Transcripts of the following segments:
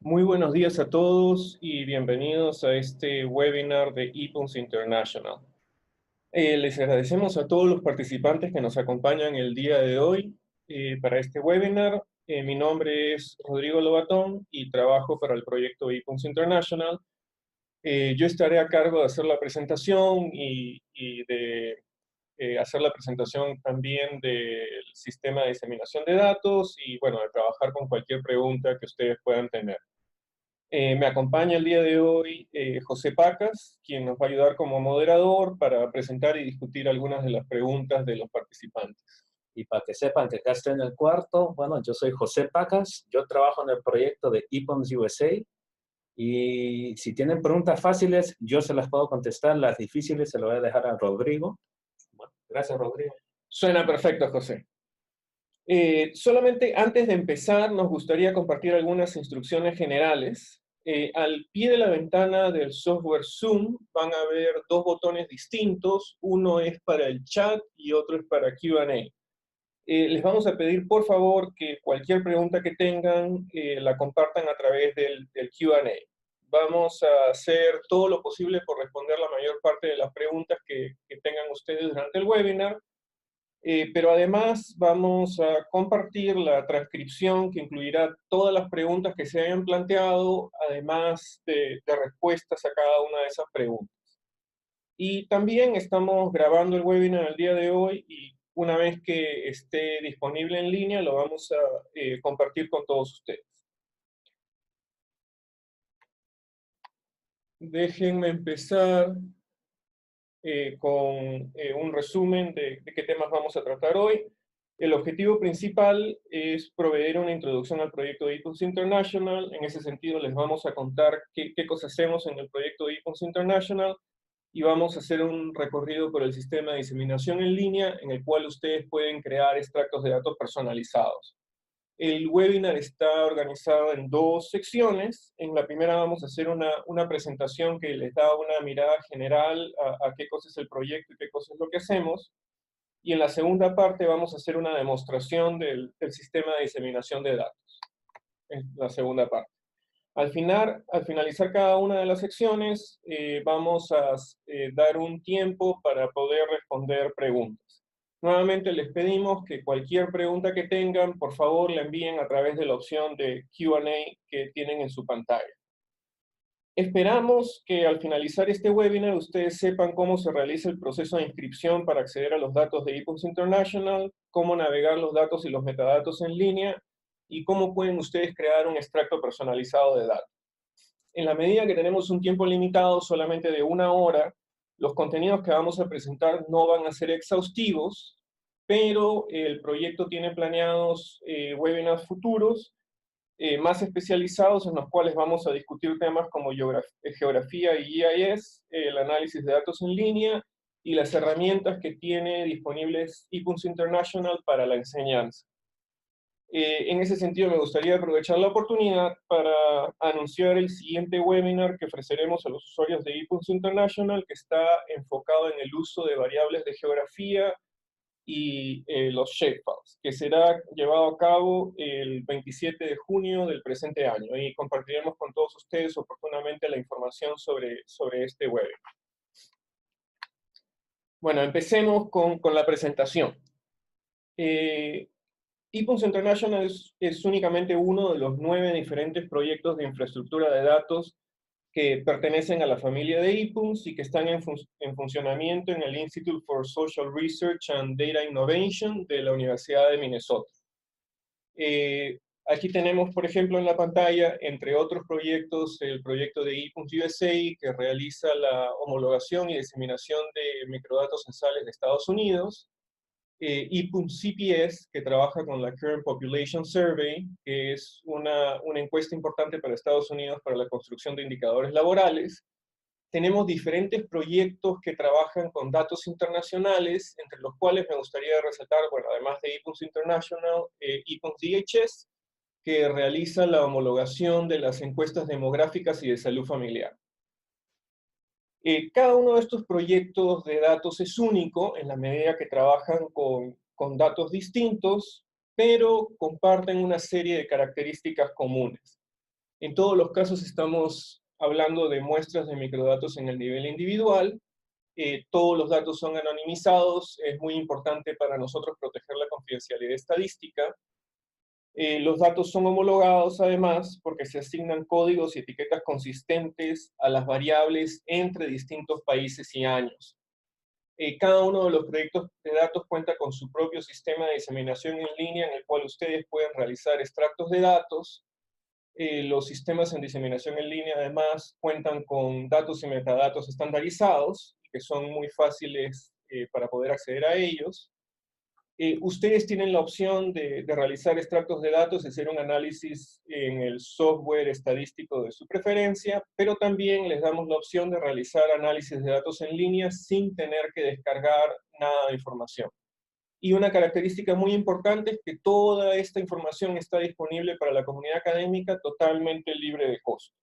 Muy buenos días a todos y bienvenidos a este webinar de ePUNS International. Les agradecemos a todos los participantes que nos acompañan el día de hoy para este webinar. Mi nombre es Rodrigo Lobatón y trabajo para el proyecto ePUNS International. Yo estaré a cargo de hacer la presentación y de hacer la presentación también del sistema de diseminación de datos y, bueno, de trabajar con cualquier pregunta que ustedes puedan tener. Me acompaña el día de hoy José Pacas, quien nos va a ayudar como moderador para presentar y discutir algunas de las preguntas de los participantes. Y para que sepan que acá estoy en el cuarto, bueno, yo soy José Pacas, yo trabajo en el proyecto de ePUNS USA, y si tienen preguntas fáciles, yo se las puedo contestar, las difíciles se las voy a dejar a Rodrigo. Bueno, gracias, Rodrigo. Suena perfecto, José. Solamente antes de empezar, nos gustaría compartir algunas instrucciones generales. Al pie de la ventana del software Zoom van a ver dos botones distintos. Uno es para el chat y otro es para Q&A. Les vamos a pedir, por favor, que cualquier pregunta que tengan la compartan a través del Q&A. Vamos a hacer todo lo posible por responder la mayor parte de las preguntas que tengan ustedes durante el webinar. Pero además vamos a compartir la transcripción que incluirá todas las preguntas que se hayan planteado, además de respuestas a cada una de esas preguntas. Y también estamos grabando el webinar el día de hoy y una vez que esté disponible en línea lo vamos a compartir con todos ustedes. Déjenme empezar con un resumen de qué temas vamos a tratar hoy. El objetivo principal es proveer una introducción al proyecto de ePUNS International. En ese sentido, les vamos a contar qué cosas hacemos en el proyecto de ePUNS International y vamos a hacer un recorrido por el sistema de diseminación en línea en el cual ustedes pueden crear extractos de datos personalizados. El webinar está organizado en dos secciones. En la primera vamos a hacer una presentación que les da una mirada general a qué cosa es el proyecto y qué cosa es lo que hacemos. Y en la segunda parte vamos a hacer una demostración del sistema de diseminación de datos. Es la segunda parte. Al finalizar cada una de las secciones, vamos a dar un tiempo para poder responder preguntas. Nuevamente les pedimos que cualquier pregunta que tengan, por favor, la envíen a través de la opción de Q&A que tienen en su pantalla. Esperamos que al finalizar este webinar ustedes sepan cómo se realiza el proceso de inscripción para acceder a los datos de ePUNS International, cómo navegar los datos y los metadatos en línea, y cómo pueden ustedes crear un extracto personalizado de datos. En la medida que tenemos un tiempo limitado solamente de 1 hora, los contenidos que vamos a presentar no van a ser exhaustivos, pero el proyecto tiene planeados webinars futuros más especializados en los cuales vamos a discutir temas como geografía y GIS, el análisis de datos en línea y las herramientas que tiene disponibles ePUNS International para la enseñanza. En ese sentido, me gustaría aprovechar la oportunidad para anunciar el siguiente webinar que ofreceremos a los usuarios de ePUNS International, que está enfocado en el uso de variables de geografía y los shapefiles, que será llevado a cabo el 27 de junio del presente año, y compartiremos con todos ustedes oportunamente la información sobre este webinar. Bueno, empecemos con la presentación. ePUNS International es únicamente uno de los 9 diferentes proyectos de infraestructura de datos que pertenecen a la familia de ePUNS y que están en funcionamiento en el Institute for Social Research and Data Innovation de la Universidad de Minnesota. Aquí tenemos, por ejemplo, en la pantalla, entre otros proyectos, el proyecto de ePUNS USA, que realiza la homologación y diseminación de microdatos censales de Estados Unidos, ePUNS CPS, que trabaja con la Current Population Survey, que es una encuesta importante para Estados Unidos para la construcción de indicadores laborales. Tenemos diferentes proyectos que trabajan con datos internacionales, entre los cuales me gustaría resaltar, bueno, además de ePUNS International, ePUNS DHS, que realiza la homologación de las encuestas demográficas y de salud familiar. Cada uno de estos proyectos de datos es único en la medida que trabajan con datos distintos, pero comparten una serie de características comunes. En todos los casos estamos hablando de muestras de microdatos en el nivel individual. Todos los datos son anonimizados. Es muy importante para nosotros proteger la confidencialidad estadística. Los datos son homologados, además, porque se asignan códigos y etiquetas consistentes a las variables entre distintos países y años. Cada uno de los proyectos de datos cuenta con su propio sistema de diseminación en línea en el cual ustedes pueden realizar extractos de datos. Los sistemas en diseminación en línea, además, cuentan con datos y metadatos estandarizados, que son muy fáciles para poder acceder a ellos. Ustedes tienen la opción de realizar extractos de datos y hacer un análisis en el software estadístico de su preferencia, pero también les damos la opción de realizar análisis de datos en línea sin tener que descargar nada de información. Y una característica muy importante es que toda esta información está disponible para la comunidad académica totalmente libre de costo.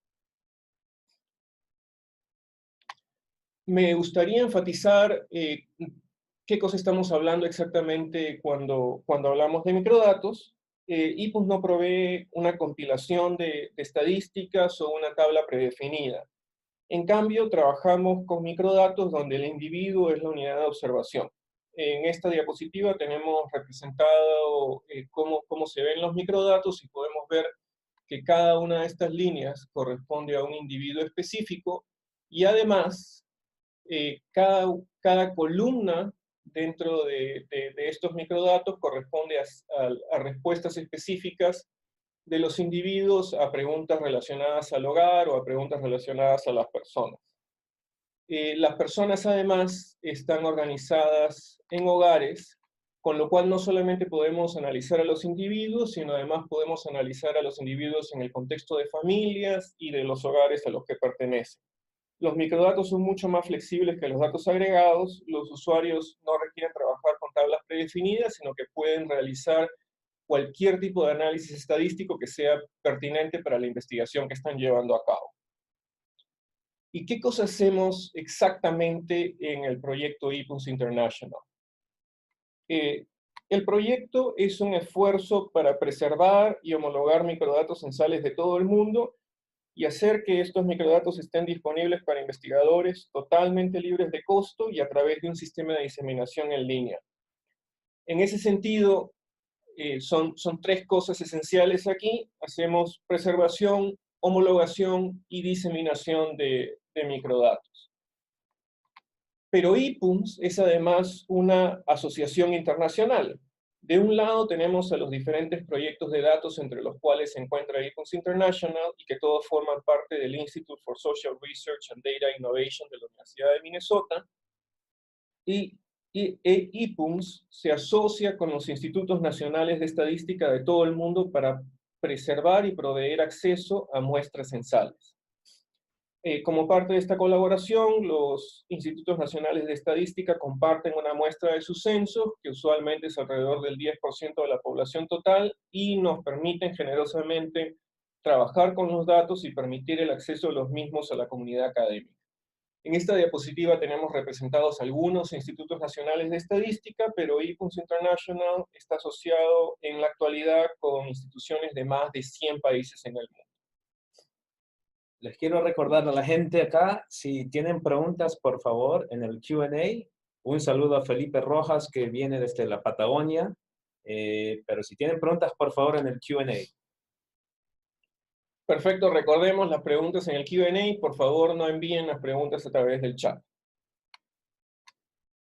Me gustaría enfatizar qué cosa estamos hablando exactamente cuando hablamos de microdatos. IPUNS no provee una compilación de estadísticas o una tabla predefinida. En cambio, trabajamos con microdatos donde el individuo es la unidad de observación. En esta diapositiva tenemos representado cómo se ven los microdatos y podemos ver que cada una de estas líneas corresponde a un individuo específico y además cada columna dentro de estos microdatos corresponde a respuestas específicas de los individuos a preguntas relacionadas al hogar o a preguntas relacionadas a las personas. Las personas además están organizadas en hogares, con lo cual no solamente podemos analizar a los individuos, sino además podemos analizar a los individuos en el contexto de familias y de los hogares a los que pertenecen. Los microdatos son mucho más flexibles que los datos agregados. Los usuarios no requieren trabajar con tablas predefinidas, sino que pueden realizar cualquier tipo de análisis estadístico que sea pertinente para la investigación que están llevando a cabo. ¿Y qué cosa hacemos exactamente en el proyecto IPUNS International? El proyecto es un esfuerzo para preservar y homologar microdatos censales de todo el mundo y hacer que estos microdatos estén disponibles para investigadores totalmente libres de costo y a través de un sistema de diseminación en línea. En ese sentido, son tres cosas esenciales aquí. Hacemos preservación, homologación y diseminación de microdatos. Pero IPUNS es además una asociación internacional. De un lado tenemos a los diferentes proyectos de datos entre los cuales se encuentra IPUNS International y que todos forman parte del Institute for Social Research and Data Innovation de la Universidad de Minnesota. Y IPUNS se asocia con los institutos nacionales de estadística de todo el mundo para preservar y proveer acceso a muestras censales. Como parte de esta colaboración, los institutos nacionales de estadística comparten una muestra de sus censos, que usualmente es alrededor del 10% de la población total, y nos permiten generosamente trabajar con los datos y permitir el acceso de los mismos a la comunidad académica. En esta diapositiva tenemos representados algunos institutos nacionales de estadística, pero IPUNS International está asociado en la actualidad con instituciones de más de 100 países en el mundo. Les quiero recordar a la gente acá, si tienen preguntas, por favor, en el Q&A. Un saludo a Felipe Rojas, que viene desde la Patagonia. Pero si tienen preguntas, por favor, en el Q&A. Perfecto, recordemos las preguntas en el Q&A. Por favor, no envíen las preguntas a través del chat.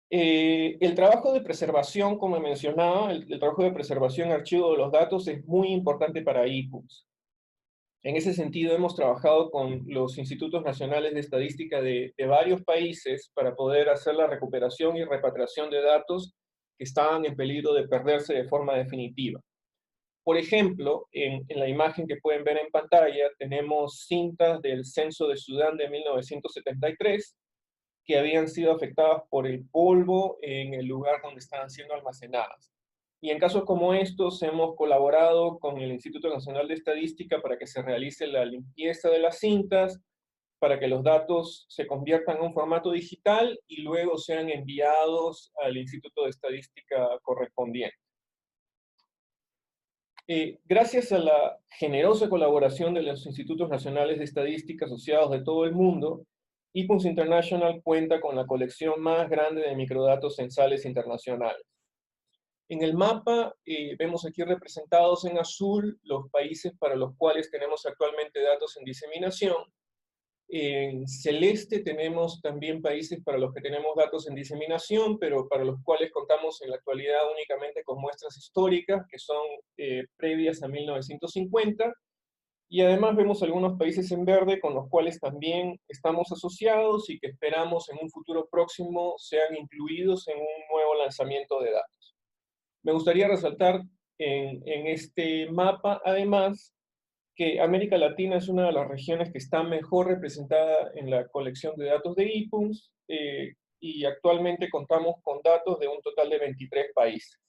El trabajo de preservación, como mencionaba, el trabajo de preservación y archivo de los datos es muy importante para IPUNS. En ese sentido, hemos trabajado con los institutos nacionales de estadística de varios países para poder hacer la recuperación y repatriación de datos que estaban en peligro de perderse de forma definitiva. Por ejemplo, en la imagen que pueden ver en pantalla, tenemos cintas del censo de Sudán de 1973 que habían sido afectadas por el polvo en el lugar donde estaban siendo almacenadas. Y en casos como estos hemos colaborado con el Instituto Nacional de Estadística para que se realice la limpieza de las cintas, para que los datos se conviertan en un formato digital y luego sean enviados al Instituto de Estadística correspondiente. Gracias a la generosa colaboración de los Institutos Nacionales de Estadística asociados de todo el mundo, IPUNS International cuenta con la colección más grande de microdatos censales internacionales. En el mapa vemos aquí representados en azul los países para los cuales tenemos actualmente datos en diseminación. En celeste tenemos también países para los que tenemos datos en diseminación, pero para los cuales contamos en la actualidad únicamente con muestras históricas, que son previas a 1950. Y además vemos algunos países en verde con los cuales también estamos asociados y que esperamos en un futuro próximo sean incluidos en un nuevo lanzamiento de datos. Me gustaría resaltar en este mapa, además, que América Latina es una de las regiones que está mejor representada en la colección de datos de IPUNS, y actualmente contamos con datos de un total de 23 países.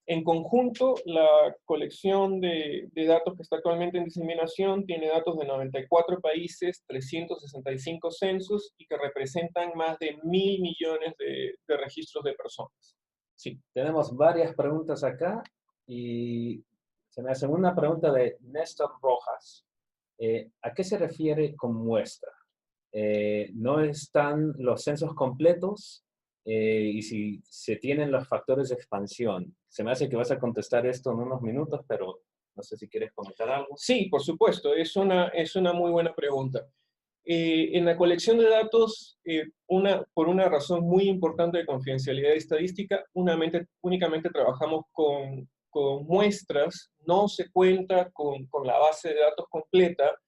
En conjunto, la colección de datos que está actualmente en diseminación tiene datos de 94 países, 365 censos y que representan más de 1.000 millones de registros de personas. Sí, tenemos varias preguntas acá y se me hace una pregunta de Néstor Rojas. ¿A qué se refiere con muestra? ¿No están los censos completos? Y si se tienen los factores de expansión. Se me hace que vas a contestar esto en unos minutos, pero no sé si quieres comentar algo. Sí, por supuesto, es una muy buena pregunta. En la colección de datos, por una razón muy importante de confidencialidad estadística, únicamente trabajamos con muestras, no se cuenta con la base de datos completa.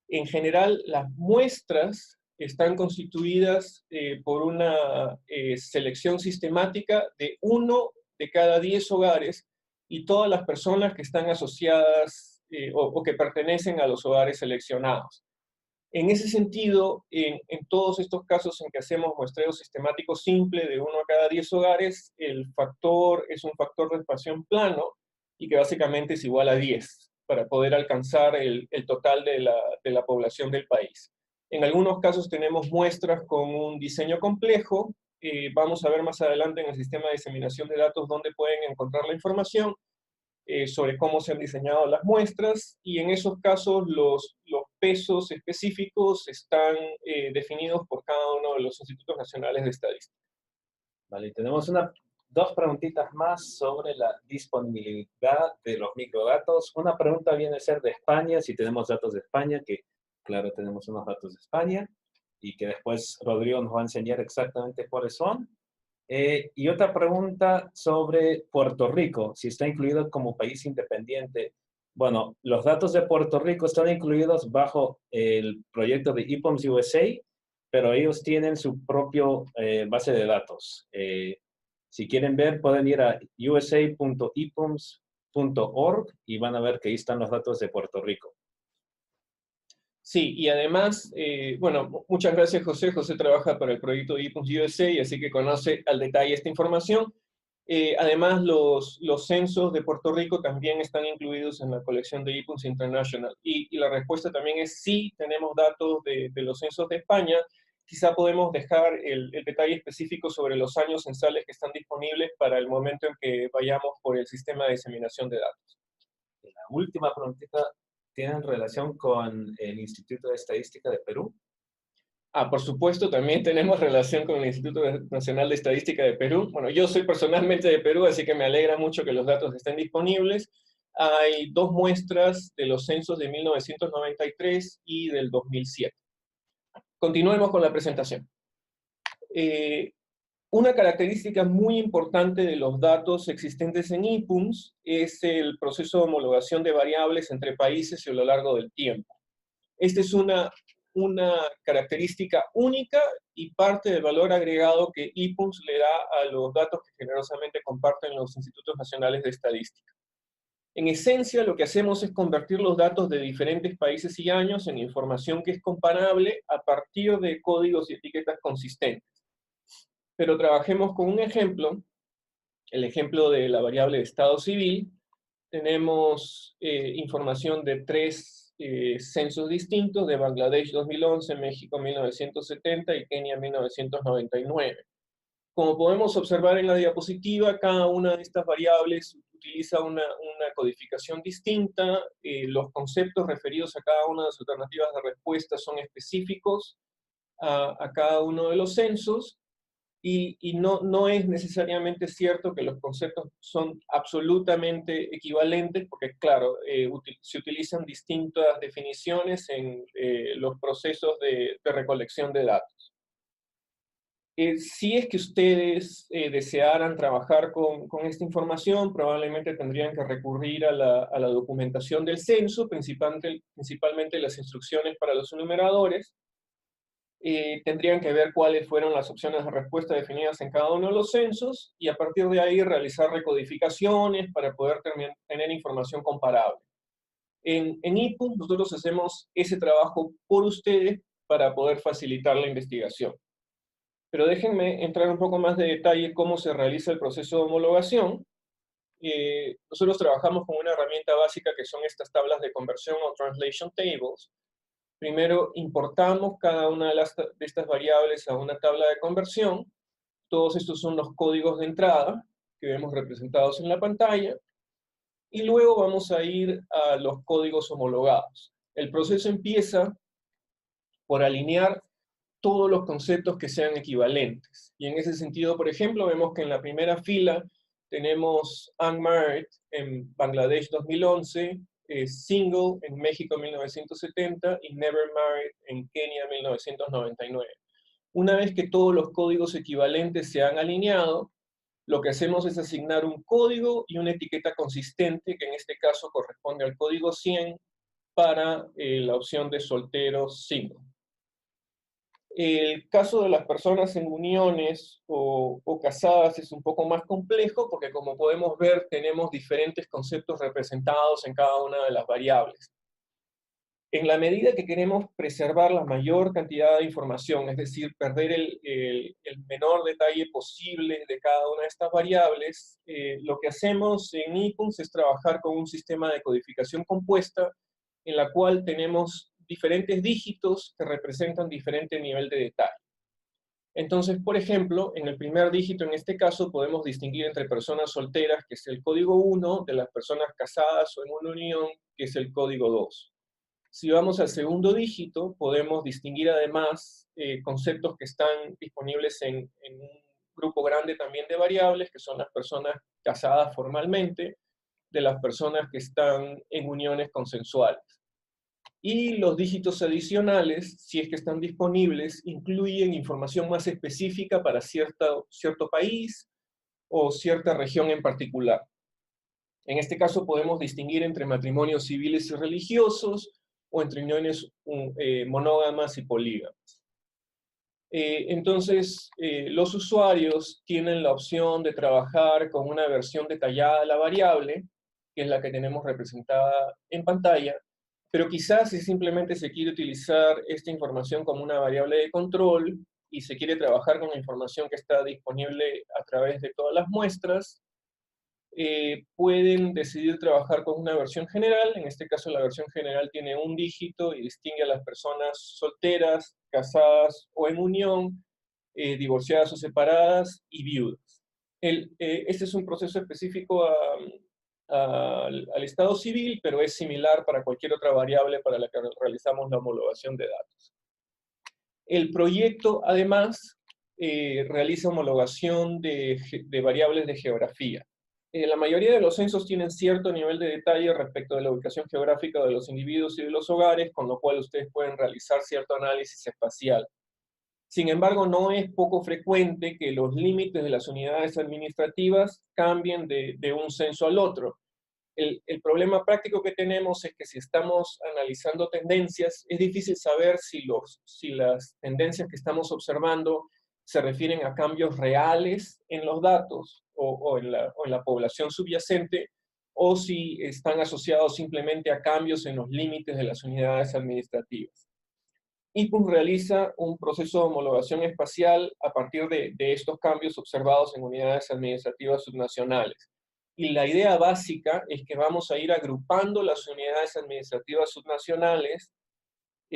En general, las muestras están constituidas por una selección sistemática de 1 de cada 10 hogares y todas las personas que están asociadas o que pertenecen a los hogares seleccionados. En ese sentido, en todos estos casos en que hacemos muestreo sistemático simple de 1 a cada 10 hogares, el factor es un factor de expansión plano y que básicamente es igual a 10 para poder alcanzar el total de la población del país. En algunos casos tenemos muestras con un diseño complejo. Vamos a ver más adelante en el sistema de diseminación de datos dónde pueden encontrar la información sobre cómo se han diseñado las muestras, y en esos casos los pesos específicos están definidos por cada uno de los institutos nacionales de estadística. Vale, tenemos dos preguntitas más sobre la disponibilidad de los microdatos. Una pregunta viene a ser de España, si tenemos datos de España, que claro, tenemos unos datos de España, y que después Rodrigo nos va a enseñar exactamente cuáles son. Y otra pregunta sobre Puerto Rico, si está incluido como país independiente. Bueno, los datos de Puerto Rico están incluidos bajo el proyecto de IPOMS USA, pero ellos tienen su propio base de datos. Si quieren ver, pueden ir a usa.ipoms.org y van a ver que ahí están los datos de Puerto Rico. Sí, y además, bueno, muchas gracias José. José trabaja para el proyecto IPUNS USA, así que conoce al detalle esta información. Además, los censos de Puerto Rico también están incluidos en la colección de IPUNS International. Y la respuesta también es sí, tenemos datos de los censos de España. Quizá podemos dejar el detalle específico sobre los años censales que están disponibles para el momento en que vayamos por el sistema de diseminación de datos. La última preguntita tiene relación con el Instituto de Estadística de Perú. Por supuesto, también tenemos relación con el Instituto Nacional de Estadística de Perú. Bueno, yo soy personalmente de Perú, así que me alegra mucho que los datos estén disponibles. Hay 2 muestras de los censos de 1993 y del 2007. Continuemos con la presentación. Una característica muy importante de los datos existentes en IPUNS es el proceso de homologación de variables entre países y a lo largo del tiempo. Esta es una característica única y parte del valor agregado que IPUNS le da a los datos que generosamente comparten los institutos nacionales de estadística. En esencia, lo que hacemos es convertir los datos de diferentes países y años en información que es comparable a partir de códigos y etiquetas consistentes. Pero trabajemos con un ejemplo, el ejemplo de la variable de estado civil. Tenemos información de 3 censos distintos, de Bangladesh 2011, México 1970 y Kenia 1999. Como podemos observar en la diapositiva, cada una de estas variables utiliza una codificación distinta, los conceptos referidos a cada una de las alternativas de respuesta son específicos a cada uno de los censos, y no es necesariamente cierto que los conceptos son absolutamente equivalentes, porque claro, se utilizan distintas definiciones en los procesos de recolección de datos. Si es que ustedes desearan trabajar con esta información, probablemente tendrían que recurrir a la documentación del censo, principalmente las instrucciones para los enumeradores. Tendrían que ver cuáles fueron las opciones de respuesta definidas en cada uno de los censos, y a partir de ahí realizar recodificaciones para poder tener información comparable. En IPUS nosotros hacemos ese trabajo por ustedes para poder facilitar la investigación. Pero déjenme entrar un poco más de detalle cómo se realiza el proceso de homologación. Nosotros trabajamos con una herramienta básica que son estas tablas de conversión o translation tables. Primero importamos cada una de estas variables a una tabla de conversión. Todos estos son los códigos de entrada que vemos representados en la pantalla. Y luego vamos a ir a los códigos homologados. El proceso empieza por alinear todos los conceptos que sean equivalentes. Y en ese sentido, por ejemplo, vemos que en la primera fila tenemos Unmarried en Bangladesh 2011, Single en México 1970 y Never Married en Kenia 1999. Una vez que todos los códigos equivalentes se han alineado, lo que hacemos es asignar un código y una etiqueta consistente, que en este caso corresponde al código 100 para la opción de soltero single. El caso de las personas en uniones o casadas es un poco más complejo porque, como podemos ver, tenemos diferentes conceptos representados en cada una de las variables. En la medida que queremos preservar la mayor cantidad de información, es decir, perder el menor detalle posible de cada una de estas variables, lo que hacemos en IPUNS es trabajar con un sistema de codificación compuesta en la cual tenemos diferentes dígitos que representan diferente nivel de detalle. Entonces, por ejemplo, en el primer dígito, en este caso, podemos distinguir entre personas solteras, que es el código 1, de las personas casadas o en una unión, que es el código 2. Si vamos al segundo dígito, podemos distinguir además conceptos que están disponibles en un grupo grande también de variables, que son las personas casadas formalmente, de las personas que están en uniones consensuales. Y los dígitos adicionales, si es que están disponibles, incluyen información más específica para cierto país o cierta región en particular. En este caso podemos distinguir entre matrimonios civiles y religiosos o entre uniones monógamas y polígamas. Entonces, los usuarios tienen la opción de trabajar con una versión detallada de la variable, que es la que tenemos representada en pantalla, pero quizás si simplemente se quiere utilizar esta información como una variable de control y se quiere trabajar con la información que está disponible a través de todas las muestras, pueden decidir trabajar con una versión general. En este caso la versión general tiene un dígito y distingue a las personas solteras, casadas o en unión, divorciadas o separadas y viudas. Este es un proceso específico al estado civil, pero es similar para cualquier otra variable para la que realizamos la homologación de datos. El proyecto, además, realiza homologación de variables de geografía. La mayoría de los censos tienen cierto nivel de detalle respecto de la ubicación geográfica de los individuos y de los hogares, con lo cual ustedes pueden realizar cierto análisis espacial. Sin embargo, no es poco frecuente que los límites de las unidades administrativas cambien de un censo al otro. El problema práctico que tenemos es que si estamos analizando tendencias, es difícil saber si las tendencias que estamos observando se refieren a cambios reales en los datos o en la población subyacente, o si están asociados simplemente a cambios en los límites de las unidades administrativas. IPUNS realiza un proceso de homologación espacial a partir de estos cambios observados en unidades administrativas subnacionales. Y la idea básica es que vamos a ir agrupando las unidades administrativas subnacionales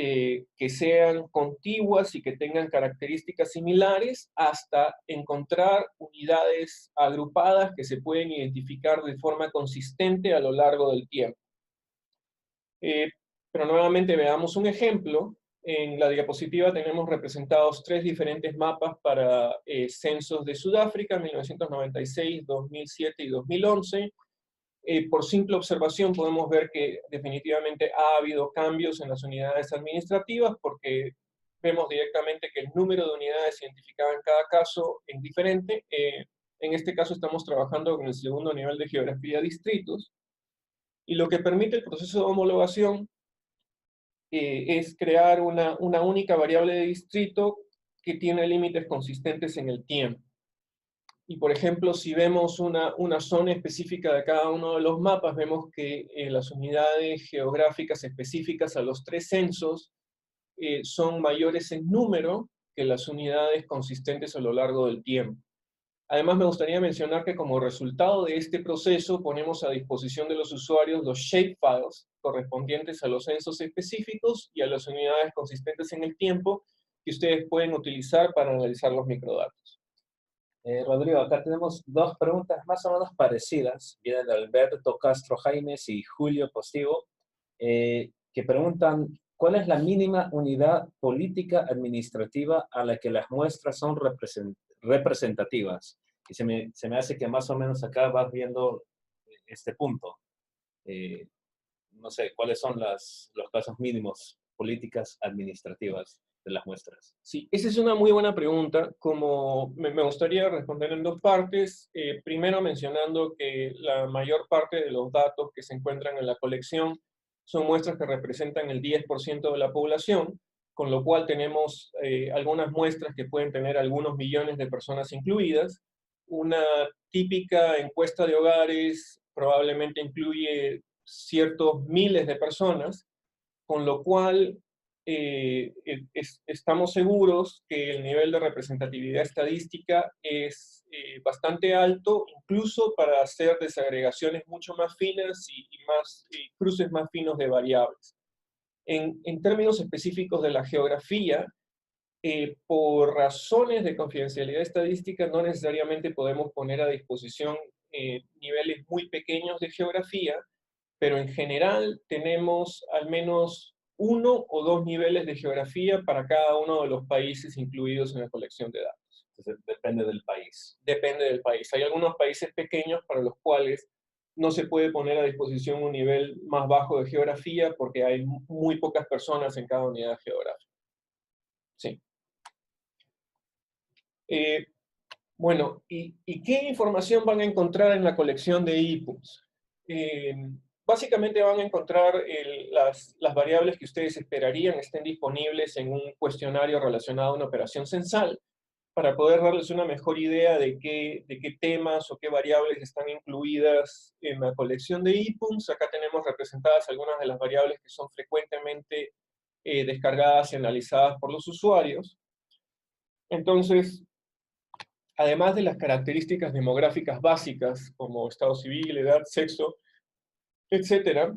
que sean contiguas y que tengan características similares, hasta encontrar unidades agrupadas que se pueden identificar de forma consistente a lo largo del tiempo. Pero nuevamente veamos un ejemplo. En la diapositiva tenemos representados 3 diferentes mapas para censos de Sudáfrica, 1996, 2007 y 2011. Por simple observación podemos ver que definitivamente ha habido cambios en las unidades administrativas, porque vemos directamente que el número de unidades identificadas en cada caso es diferente. En este caso estamos trabajando con el segundo nivel de geografía distritos, y lo que permite el proceso de homologación es crear una única variable de distrito que tiene límites consistentes en el tiempo. Y por ejemplo, si vemos una zona específica de cada uno de los mapas, vemos que las unidades geográficas específicas a los 3 censos son mayores en número que las unidades consistentes a lo largo del tiempo. Además, me gustaría mencionar que como resultado de este proceso ponemos a disposición de los usuarios los shapefiles correspondientes a los censos específicos y a las unidades consistentes en el tiempo que ustedes pueden utilizar para analizar los microdatos. Rodrigo, acá tenemos 2 preguntas más o menos parecidas. Vienen de Alberto Castro Jaimes y Julio Postigo, que preguntan: ¿cuál es la mínima unidad política administrativa a la que las muestras son representativas? Y se me hace que más o menos acá vas viendo este punto. No sé, ¿cuáles son los casos mínimos políticas administrativas de las muestras? Sí, esa es una muy buena pregunta. Como me gustaría responder en 2 partes. Primero mencionando que la mayor parte de los datos que se encuentran en la colección son muestras que representan el 10% de la población, con lo cual tenemos algunas muestras que pueden tener algunos millones de personas incluidas. Una típica encuesta de hogares probablemente incluye ciertos miles de personas, con lo cual estamos seguros que el nivel de representatividad estadística es bastante alto, incluso para hacer desagregaciones mucho más finas y cruces más finos de variables. En términos específicos de la geografía, por razones de confidencialidad estadística, no necesariamente podemos poner a disposición niveles muy pequeños de geografía, pero en general tenemos al menos 1 o 2 niveles de geografía para cada uno de los países incluidos en la colección de datos. Entonces, depende del país. Depende del país. Hay algunos países pequeños para los cuales no se puede poner a disposición un nivel más bajo de geografía porque hay muy pocas personas en cada unidad geográfica. Sí. Bueno, ¿y qué información van a encontrar en la colección de IPUMS? Básicamente van a encontrar las variables que ustedes esperarían estén disponibles en un cuestionario relacionado a una operación censal, para poder darles una mejor idea de qué temas o qué variables están incluidas en la colección de IPUMS. Acá tenemos representadas algunas de las variables que son frecuentemente descargadas y analizadas por los usuarios. Entonces, además de las características demográficas básicas, como estado civil, edad, sexo, etcétera,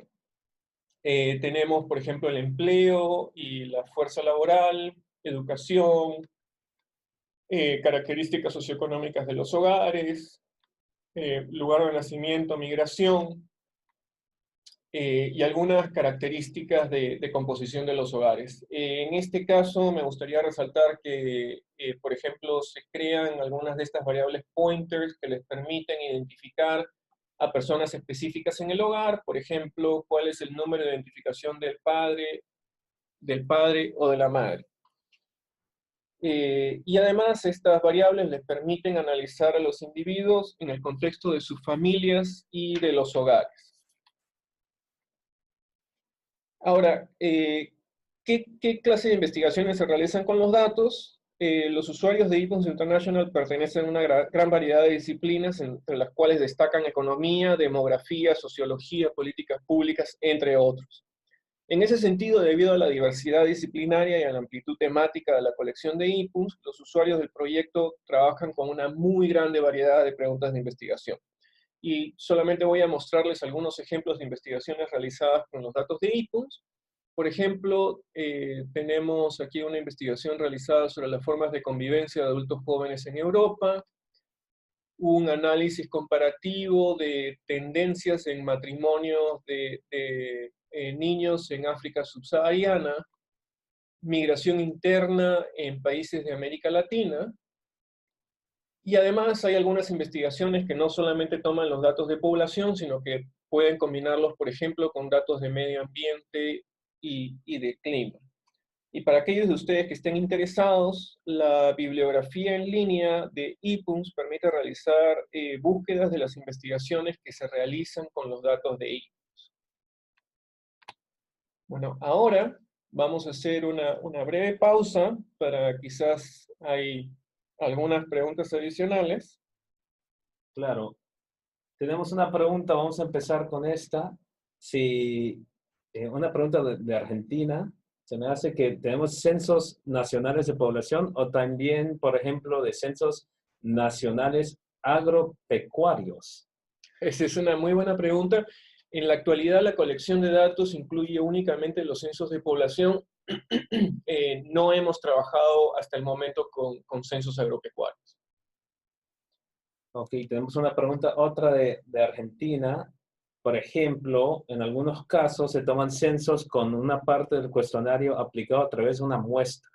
tenemos, por ejemplo, el empleo y la fuerza laboral, educación, características socioeconómicas de los hogares, lugar de nacimiento, migración, y algunas características de composición de los hogares. En este caso, me gustaría resaltar que, por ejemplo, se crean algunas de estas variables pointers que les permiten identificar a personas específicas en el hogar, por ejemplo, cuál es el número de identificación del padre o de la madre. Y además, estas variables les permiten analizar a los individuos en el contexto de sus familias y de los hogares. Ahora, ¿qué clase de investigaciones se realizan con los datos? Los usuarios de IPUMS International pertenecen a una gran variedad de disciplinas, entre las cuales destacan economía, demografía, sociología, políticas públicas, entre otros. En ese sentido, debido a la diversidad disciplinaria y a la amplitud temática de la colección de IPUMS, los usuarios del proyecto trabajan con una muy grande variedad de preguntas de investigación. Y solamente voy a mostrarles algunos ejemplos de investigaciones realizadas con los datos de IPUMS. Por ejemplo, tenemos aquí una investigación realizada sobre las formas de convivencia de adultos jóvenes en Europa, un análisis comparativo de tendencias en matrimonios de niños en África subsahariana, migración interna en países de América Latina, y además hay algunas investigaciones que no solamente toman los datos de población, sino que pueden combinarlos, por ejemplo, con datos de medio ambiente y de clima. Y para aquellos de ustedes que estén interesados, la bibliografía en línea de ePUMS permite realizar búsquedas de las investigaciones que se realizan con los datos de ePUMS. Bueno, ahora vamos a hacer una breve pausa para quizás hay algunas preguntas adicionales. Claro. Tenemos una pregunta, vamos a empezar con esta. Si, una pregunta de Argentina, se me hace que tenemos censos nacionales de población o también, por ejemplo, de censos nacionales agropecuarios. Esa es una muy buena pregunta. En la actualidad, la colección de datos incluye únicamente los censos de población. No hemos trabajado hasta el momento con censos agropecuarios. Ok, tenemos una pregunta, otra de Argentina. Por ejemplo, en algunos casos se toman censos con una parte del cuestionario aplicado a través de una muestra.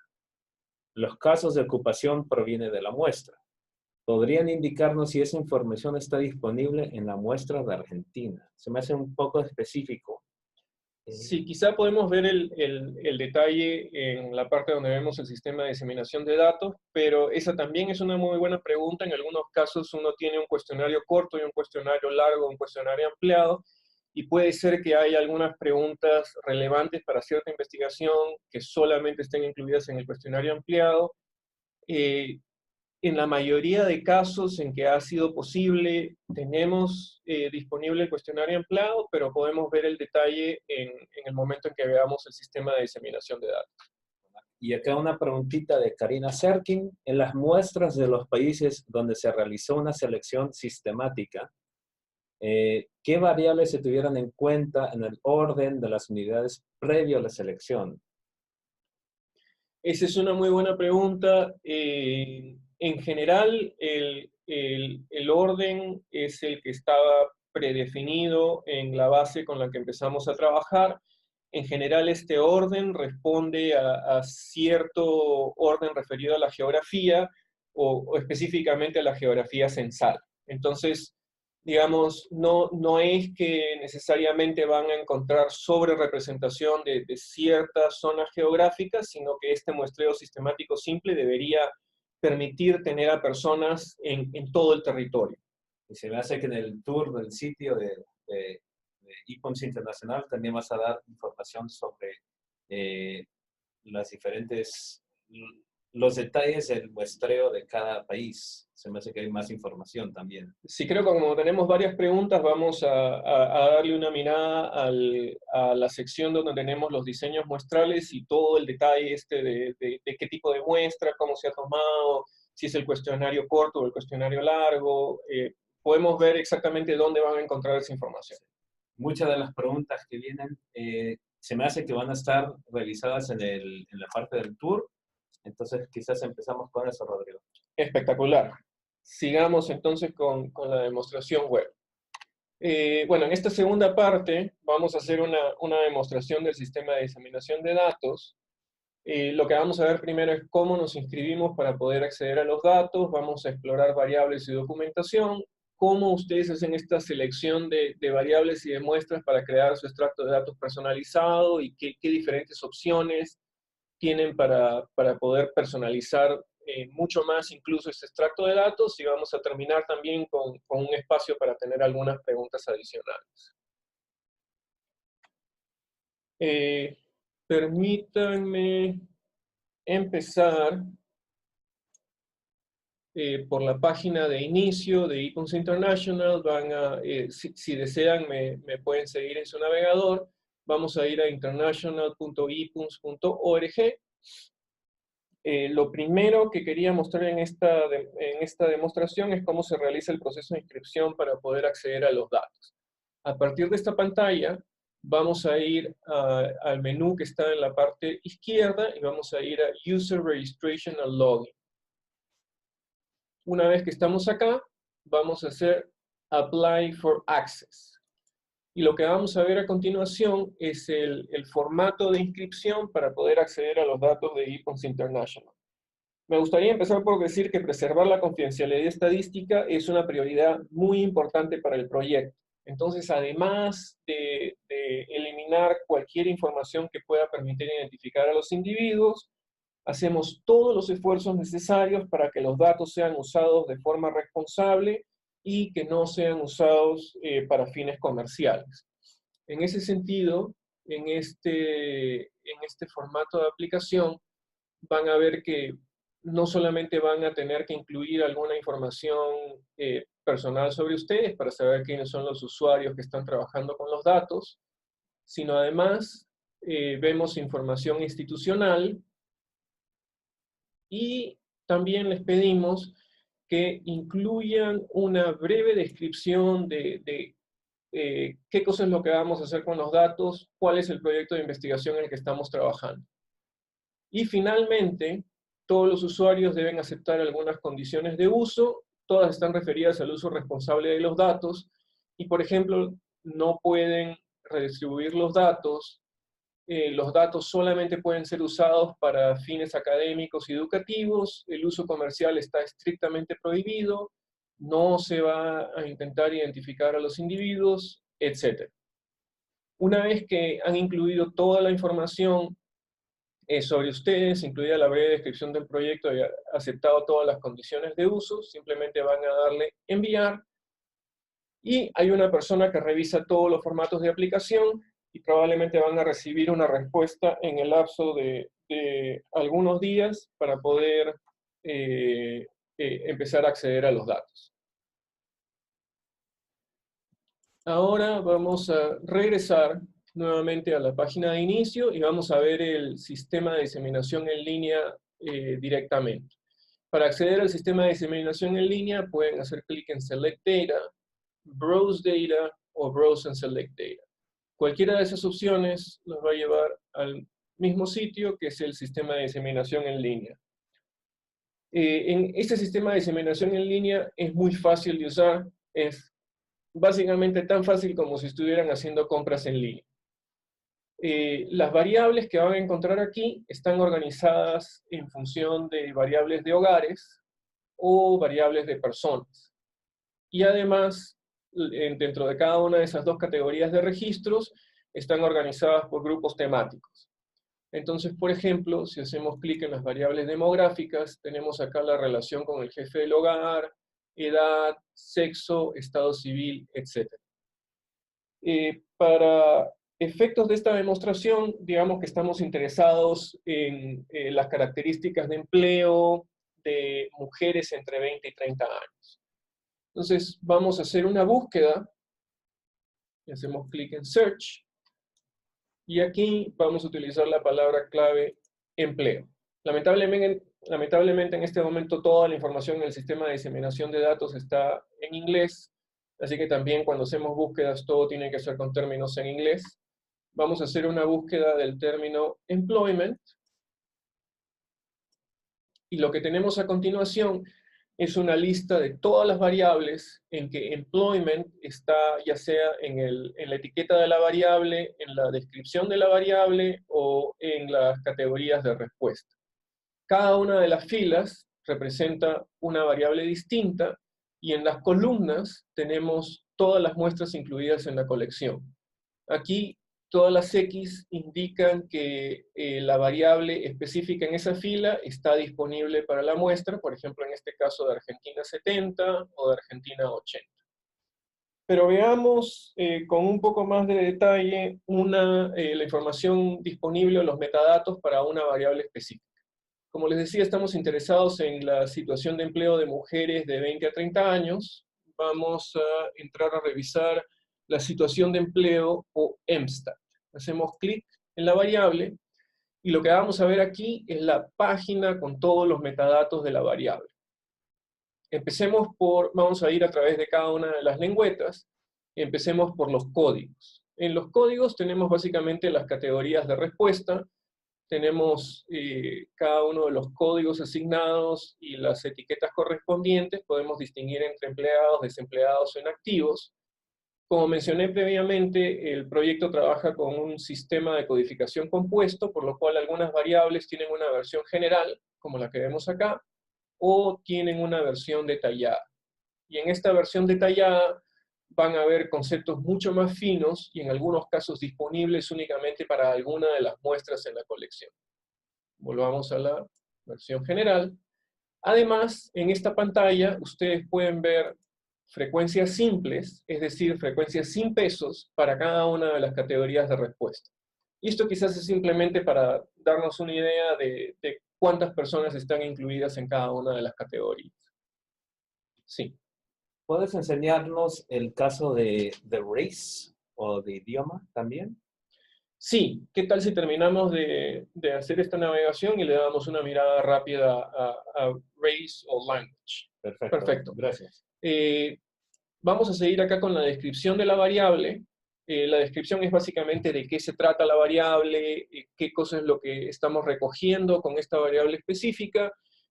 Los casos de ocupación provienen de la muestra. ¿Podrían indicarnos si esa información está disponible en la muestra de Argentina? Se me hace un poco específico. Sí, quizá podemos ver el detalle en la parte donde vemos el sistema de diseminación de datos, pero esa también es una muy buena pregunta. En algunos casos uno tiene un cuestionario corto y un cuestionario largo, un cuestionario ampliado, y puede ser que haya algunas preguntas relevantes para cierta investigación que solamente estén incluidas en el cuestionario ampliado. En la mayoría de casos en que ha sido posible, tenemos disponible el cuestionario ampliado, pero podemos ver el detalle en el momento en que veamos el sistema de diseminación de datos. Y acá una preguntita de Karina Serkin. En las muestras de los países donde se realizó una selección sistemática, ¿qué variables se tuvieron en cuenta en el orden de las unidades previo a la selección? Esa es una muy buena pregunta. En general, el orden es el que estaba predefinido en la base con la que empezamos a trabajar. En general, este orden responde a cierto orden referido a la geografía o específicamente a la geografía censal. Entonces, digamos, no es que necesariamente van a encontrar sobre representación de ciertas zonas geográficas, sino que este muestreo sistemático simple debería permitir tener a personas en todo el territorio. Y se me hace que en el tour del sitio de ePOMS Internacional también vas a dar información sobre las diferentes, los detalles del muestreo de cada país. Se me hace que hay más información también. Sí, creo que como tenemos varias preguntas, vamos a darle una mirada a la sección donde tenemos los diseños muestrales y todo el detalle de qué tipo de muestra, cómo se ha tomado, si es el cuestionario corto o el cuestionario largo. Podemos ver exactamente dónde van a encontrar esa información. Muchas de las preguntas que vienen se me hace que van a estar realizadas en la parte del tour. Entonces, quizás empezamos con eso, Rodrigo. Espectacular. Sigamos entonces con la demostración web. Bueno, en esta segunda parte vamos a hacer una demostración del sistema de diseminación de datos. Lo que vamos a ver primero es cómo nos inscribimos para poder acceder a los datos. Vamos a explorar variables y documentación. Cómo ustedes hacen esta selección de variables y de muestras para crear su extracto de datos personalizado y qué diferentes opciones tienen para poder personalizar mucho más incluso este extracto de datos, y vamos a terminar también con un espacio para tener algunas preguntas adicionales. Permítanme empezar por la página de inicio de ePOMS International. Si desean, me pueden seguir en su navegador. Vamos a ir a international.epoms.org. Lo primero que quería mostrar en esta demostración es cómo se realiza el proceso de inscripción para poder acceder a los datos. A partir de esta pantalla, vamos a ir al menú que está en la parte izquierda y vamos a ir a User Registration and Login. Una vez que estamos acá, vamos a hacer Apply for Access. Y lo que vamos a ver a continuación es el formato de inscripción para poder acceder a los datos de IPONS International. Me gustaría empezar por decir que preservar la confidencialidad estadística es una prioridad muy importante para el proyecto. Entonces, además de eliminar cualquier información que pueda permitir identificar a los individuos, hacemos todos los esfuerzos necesarios para que los datos sean usados de forma responsable y que no sean usados para fines comerciales. En ese sentido, en este formato de aplicación, van a ver que no solamente van a tener que incluir alguna información personal sobre ustedes para saber quiénes son los usuarios que están trabajando con los datos, sino además vemos información institucional y también les pedimos que incluyan una breve descripción de qué cosa es lo que vamos a hacer con los datos, cuál es el proyecto de investigación en el que estamos trabajando. Y finalmente, todos los usuarios deben aceptar algunas condiciones de uso, todas están referidas al uso responsable de los datos, y por ejemplo, no pueden redistribuir los datos solamente pueden ser usados para fines académicos y educativos, el uso comercial está estrictamente prohibido, no se va a intentar identificar a los individuos, etc. Una vez que han incluido toda la información sobre ustedes, incluida la breve descripción del proyecto y aceptado todas las condiciones de uso, simplemente van a darle enviar, y hay una persona que revisa todos los formatos de aplicación, y probablemente van a recibir una respuesta en el lapso de algunos días para poder empezar a acceder a los datos. Ahora vamos a regresar nuevamente a la página de inicio y vamos a ver el sistema de diseminación en línea directamente. Para acceder al sistema de diseminación en línea pueden hacer clic en Select Data, Browse Data o Browse and Select Data. Cualquiera de esas opciones nos va a llevar al mismo sitio, que es el sistema de diseminación en línea. En este sistema de diseminación en línea es muy fácil de usar, es básicamente tan fácil como si estuvieran haciendo compras en línea. Las variables que van a encontrar aquí están organizadas en función de variables de hogares o variables de personas. Y además, dentro de cada una de esas dos categorías de registros, están organizadas por grupos temáticos. Entonces, por ejemplo, si hacemos clic en las variables demográficas, tenemos acá la relación con el jefe del hogar, edad, sexo, estado civil, etc. Para efectos de esta demostración, digamos que estamos interesados en las características de empleo de mujeres entre 20 y 30 años. Entonces, vamos a hacer una búsqueda, y hacemos clic en Search, y aquí vamos a utilizar la palabra clave empleo. Lamentablemente en este momento toda la información en el sistema de diseminación de datos está en inglés, así que también cuando hacemos búsquedas todo tiene que ser con términos en inglés. Vamos a hacer una búsqueda del término employment, y lo que tenemos a continuación es una lista de todas las variables en que employment está ya sea en la etiqueta de la variable, en la descripción de la variable o en las categorías de respuesta. Cada una de las filas representa una variable distinta y en las columnas tenemos todas las muestras incluidas en la colección. Aquí todas las X indican que la variable específica en esa fila está disponible para la muestra, por ejemplo, en este caso de Argentina 70 o de Argentina 80. Pero veamos con un poco más de detalle la información disponible o los metadatos para una variable específica. Como les decía, estamos interesados en la situación de empleo de mujeres de 20 a 30 años. Vamos a entrar a revisar la situación de empleo o EMSTAT. Hacemos clic en la variable y lo que vamos a ver aquí es la página con todos los metadatos de la variable. Vamos a ir a través de cada una de las lengüetas. Empecemos por los códigos. En los códigos tenemos básicamente las categorías de respuesta, tenemos cada uno de los códigos asignados y las etiquetas correspondientes, podemos distinguir entre empleados, desempleados o inactivos. Como mencioné previamente, el proyecto trabaja con un sistema de codificación compuesto, por lo cual algunas variables tienen una versión general, como la que vemos acá, o tienen una versión detallada. Y en esta versión detallada van a haber conceptos mucho más finos y en algunos casos disponibles únicamente para alguna de las muestras en la colección. Volvamos a la versión general. Además, en esta pantalla ustedes pueden ver frecuencias simples, es decir, frecuencias sin pesos para cada una de las categorías de respuesta. Y esto quizás es simplemente para darnos una idea de cuántas personas están incluidas en cada una de las categorías. Sí. ¿Puedes enseñarnos el caso de race o de idioma también? Sí, ¿qué tal si terminamos de hacer esta navegación y le damos una mirada rápida a race o language? Perfecto. Perfecto. Gracias. Vamos a seguir acá con la descripción de la variable. La descripción es básicamente de qué se trata la variable, qué cosa es lo que estamos recogiendo con esta variable específica,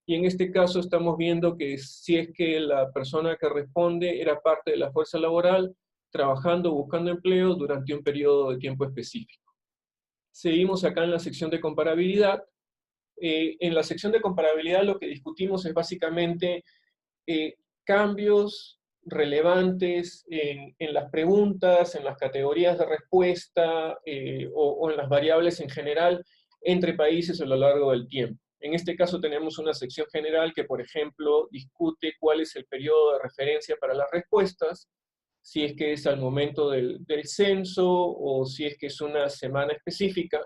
y en este caso estamos viendo que si es que la persona que responde era parte de la fuerza laboral, trabajando o buscando empleo durante un periodo de tiempo específico. Seguimos acá en la sección de comparabilidad. En la sección de comparabilidad lo que discutimos es básicamente cambios relevantes en las preguntas, en las categorías de respuesta o en las variables en general entre países a lo largo del tiempo. En este caso tenemos una sección general que, por ejemplo, discute cuál es el periodo de referencia para las respuestas, si es que es al momento del censo o si es que es una semana específica,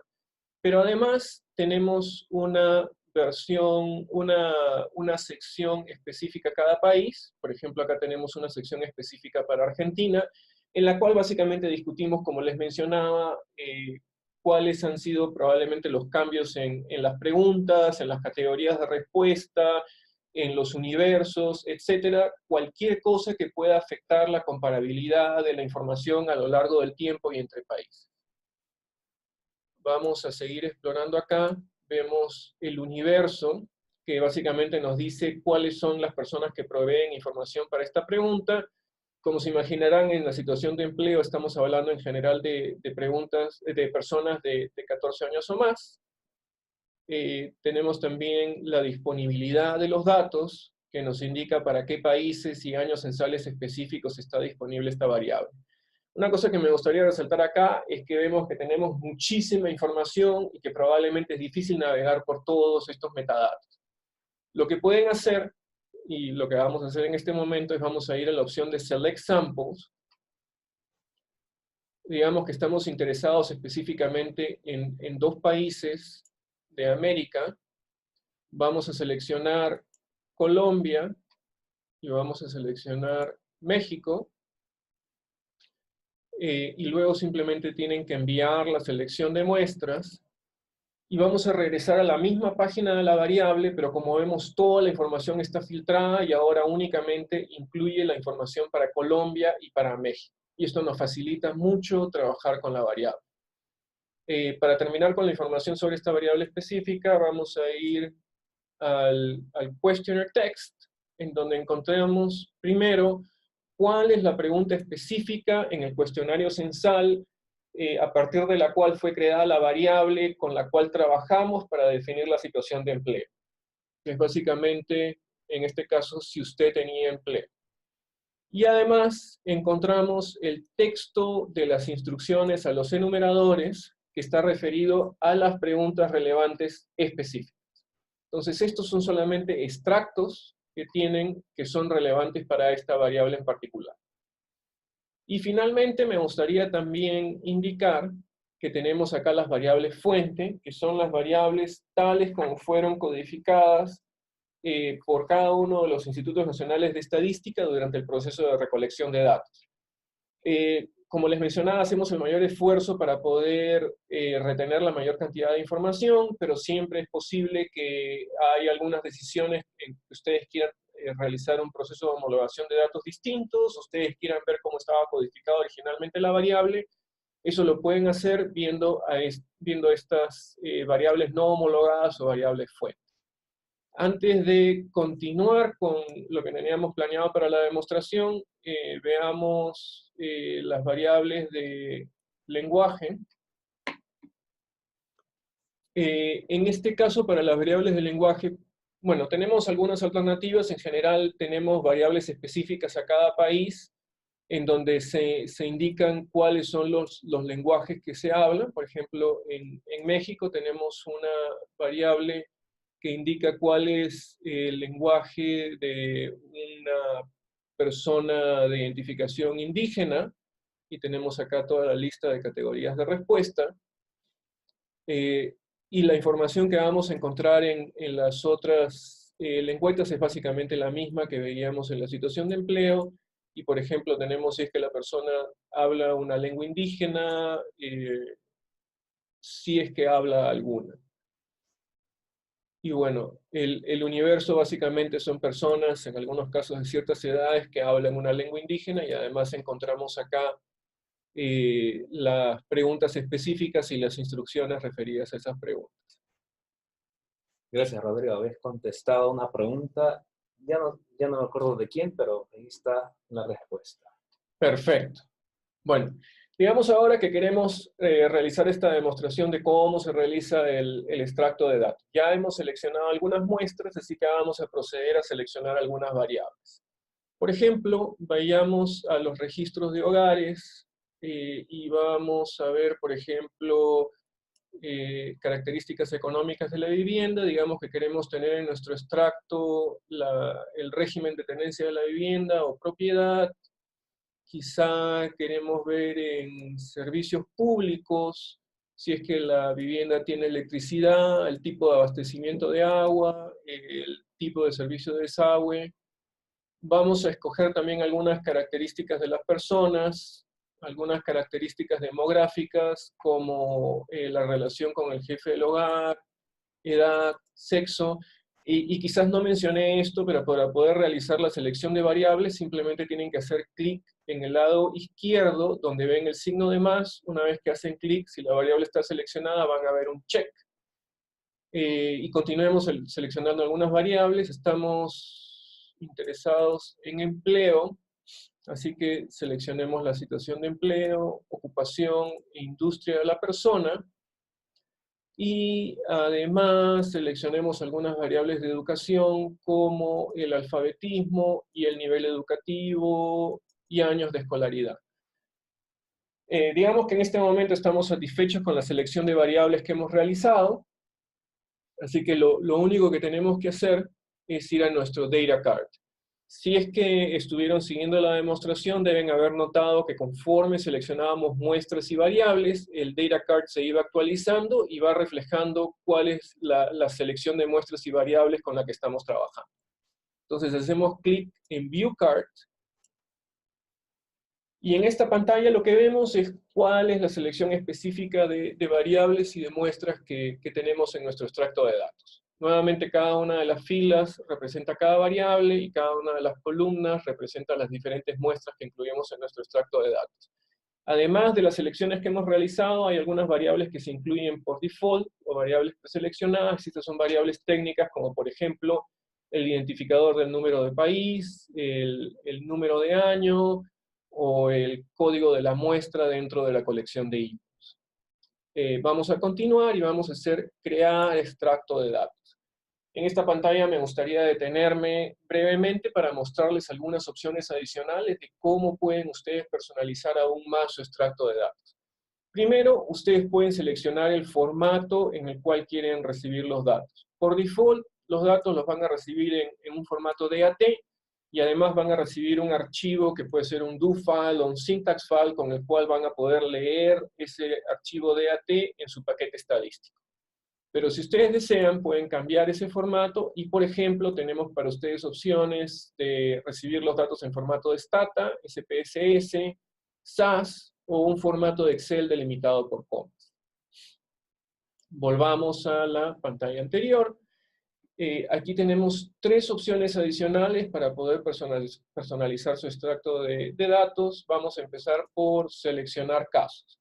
pero además tenemos una versión, una sección específica a cada país. Por ejemplo, acá tenemos una sección específica para Argentina, en la cual básicamente discutimos, como les mencionaba, cuáles han sido probablemente los cambios en las preguntas, en las categorías de respuesta, en los universos, etcétera, cualquier cosa que pueda afectar la comparabilidad de la información a lo largo del tiempo y entre países. Vamos a seguir explorando acá. Vemos el universo, que básicamente nos dice cuáles son las personas que proveen información para esta pregunta. Como se imaginarán, en la situación de empleo estamos hablando en general de preguntas de personas de 14 años o más. Tenemos también la disponibilidad de los datos, que nos indica para qué países y años censales específicos está disponible esta variable. Una cosa que me gustaría resaltar acá es que vemos que tenemos muchísima información y que probablemente es difícil navegar por todos estos metadatos. Lo que pueden hacer, y lo que vamos a hacer en este momento, es vamos a ir a la opción de Select Samples. Digamos que estamos interesados específicamente en dos países de América. Vamos a seleccionar Colombia y vamos a seleccionar México. Y luego simplemente tienen que enviar la selección de muestras y vamos a regresar a la misma página de la variable, pero como vemos toda la información está filtrada y ahora únicamente incluye la información para Colombia y para México. Y esto nos facilita mucho trabajar con la variable. Para terminar con la información sobre esta variable específica, vamos a ir al questionnaire text, en donde encontramos primero cuál es la pregunta específica en el cuestionario censal a partir de la cual fue creada la variable con la cual trabajamos para definir la situación de empleo. Que es básicamente, en este caso, si usted tenía empleo. Y además encontramos el texto de las instrucciones a los enumeradores que está referido a las preguntas relevantes específicas. Entonces, estos son solamente extractos que son relevantes para esta variable en particular. Y finalmente me gustaría también indicar que tenemos acá las variables fuente, que son las variables tales como fueron codificadas por cada uno de los institutos nacionales de estadística durante el proceso de recolección de datos. Como les mencionaba, hacemos el mayor esfuerzo para poder retener la mayor cantidad de información, pero siempre es posible que hay algunas decisiones en que ustedes quieran realizar un proceso de homologación de datos distintos, ustedes quieran ver cómo estaba codificada originalmente la variable, Eso lo pueden hacer viendo estas variables no homologadas o variables fuentes. Antes de continuar con lo que teníamos planeado para la demostración, veamos las variables de lenguaje. En este caso, para las variables de lenguaje, bueno, tenemos algunas alternativas. En general, tenemos variables específicas a cada país, en donde se indican cuáles son los lenguajes que se hablan. Por ejemplo, en México tenemos una variable que indica cuál es el lenguaje de una persona de identificación indígena, y tenemos acá toda la lista de categorías de respuesta. Y la información que vamos a encontrar en las otras lengüetas es básicamente la misma que veíamos en la situación de empleo. Y por ejemplo, tenemos si es que la persona habla una lengua indígena, si es que habla alguna. Y bueno, el universo básicamente son personas, en algunos casos de ciertas edades, que hablan una lengua indígena, y además encontramos acá las preguntas específicas y las instrucciones referidas a esas preguntas. Gracias, Rodrigo. Habéis contestado una pregunta, ya no me acuerdo de quién, pero ahí está la respuesta. Perfecto. Bueno, digamos ahora que queremos realizar esta demostración de cómo se realiza el extracto de datos. Ya hemos seleccionado algunas muestras, así que vamos a proceder a seleccionar algunas variables. Por ejemplo, vayamos a los registros de hogares y vamos a ver, por ejemplo, características económicas de la vivienda. Digamos que queremos tener en nuestro extracto el régimen de tenencia de la vivienda o propiedad. Quizá queremos ver en servicios públicos, si es que la vivienda tiene electricidad, el tipo de abastecimiento de agua, el tipo de servicio de desagüe. Vamos a escoger también algunas características de las personas, algunas características demográficas, como la relación con el jefe del hogar, edad, sexo. Y quizás no mencioné esto, pero para poder realizar la selección de variables simplemente tienen que hacer clic en el lado izquierdo donde ven el signo de más. Una vez que hacen clic, si la variable está seleccionada, van a ver un check. Y continuemos seleccionando algunas variables. Estamos interesados en empleo, así que seleccionemos la situación de empleo, ocupación e industria de la persona. Y además seleccionemos algunas variables de educación como el alfabetismo y el nivel educativo y años de escolaridad. Digamos que en este momento estamos satisfechos con la selección de variables que hemos realizado, así que lo único que tenemos que hacer es ir a nuestro data card. Si es que estuvieron siguiendo la demostración, deben haber notado que conforme seleccionábamos muestras y variables, el data card se iba actualizando y va reflejando cuál es la selección de muestras y variables con la que estamos trabajando. Entonces hacemos clic en View Card, y en esta pantalla lo que vemos es cuál es la selección específica de variables y de muestras que tenemos en nuestro extracto de datos. Nuevamente, cada una de las filas representa cada variable y cada una de las columnas representa las diferentes muestras que incluimos en nuestro extracto de datos. Además de las selecciones que hemos realizado, hay algunas variables que se incluyen por default o variables preseleccionadas. Estas son variables técnicas como, por ejemplo, el identificador del número de país, el número de año o el código de la muestra dentro de la colección de inputs. Vamos a continuar y vamos a hacer crear extracto de datos. En esta pantalla me gustaría detenerme brevemente para mostrarles algunas opciones adicionales de cómo pueden ustedes personalizar aún más su extracto de datos. Primero, ustedes pueden seleccionar el formato en el cual quieren recibir los datos. Por default, los datos los van a recibir en un formato DAT, y además van a recibir un archivo que puede ser un do file o un syntax file con el cual van a poder leer ese archivo DAT en su paquete estadístico. Pero si ustedes desean, pueden cambiar ese formato y, por ejemplo, tenemos para ustedes opciones de recibir los datos en formato de Stata, SPSS, SAS o un formato de Excel delimitado por comas. Volvamos a la pantalla anterior. Aquí tenemos tres opciones adicionales para poder personalizar su extracto de datos. Vamos a empezar por seleccionar casos.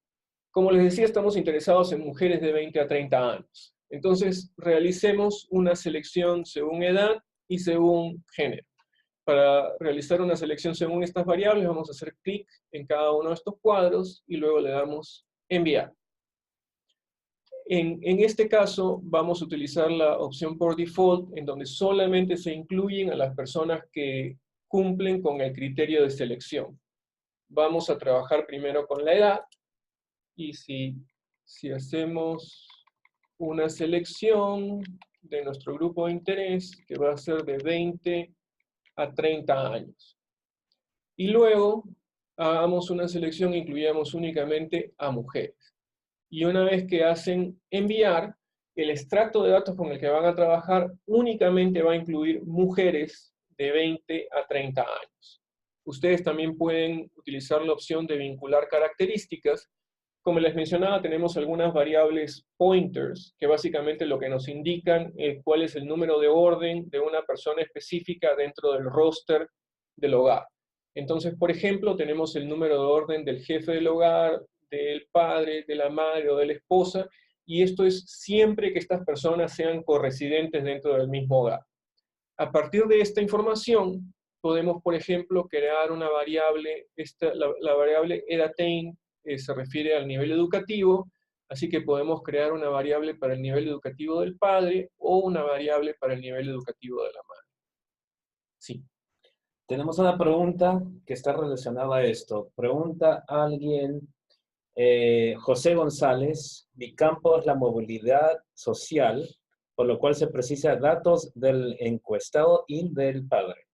Como les decía, estamos interesados en mujeres de 20 a 30 años. Entonces, realicemos una selección según edad y según género. Para realizar una selección según estas variables, vamos a hacer clic en cada uno de estos cuadros y luego le damos enviar. En este caso, vamos a utilizar la opción por default, en donde solamente se incluyen a las personas que cumplen con el criterio de selección. Vamos a trabajar primero con la edad, y si hacemos una selección de nuestro grupo de interés, que va a ser de 20 a 30 años. Y luego, hagamos una selección, incluyamos únicamente a mujeres. Y una vez que hacen enviar, el extracto de datos con el que van a trabajar únicamente va a incluir mujeres de 20 a 30 años. Ustedes también pueden utilizar la opción de vincular características. Como les mencionaba, tenemos algunas variables pointers, que básicamente lo que nos indican es cuál es el número de orden de una persona específica dentro del roster del hogar. Entonces, por ejemplo, tenemos el número de orden del jefe del hogar, del padre, de la madre o de la esposa, y esto es siempre que estas personas sean corresidentes dentro del mismo hogar. A partir de esta información, podemos, por ejemplo, crear una variable, la variable edAttain se refiere al nivel educativo, así que podemos crear una variable para el nivel educativo del padre o una variable para el nivel educativo de la madre. Sí. Tenemos una pregunta que está relacionada a esto. Pregunta alguien, José González, mi campo es la movilidad social, por lo cual se precisa datos del encuestado y del padre.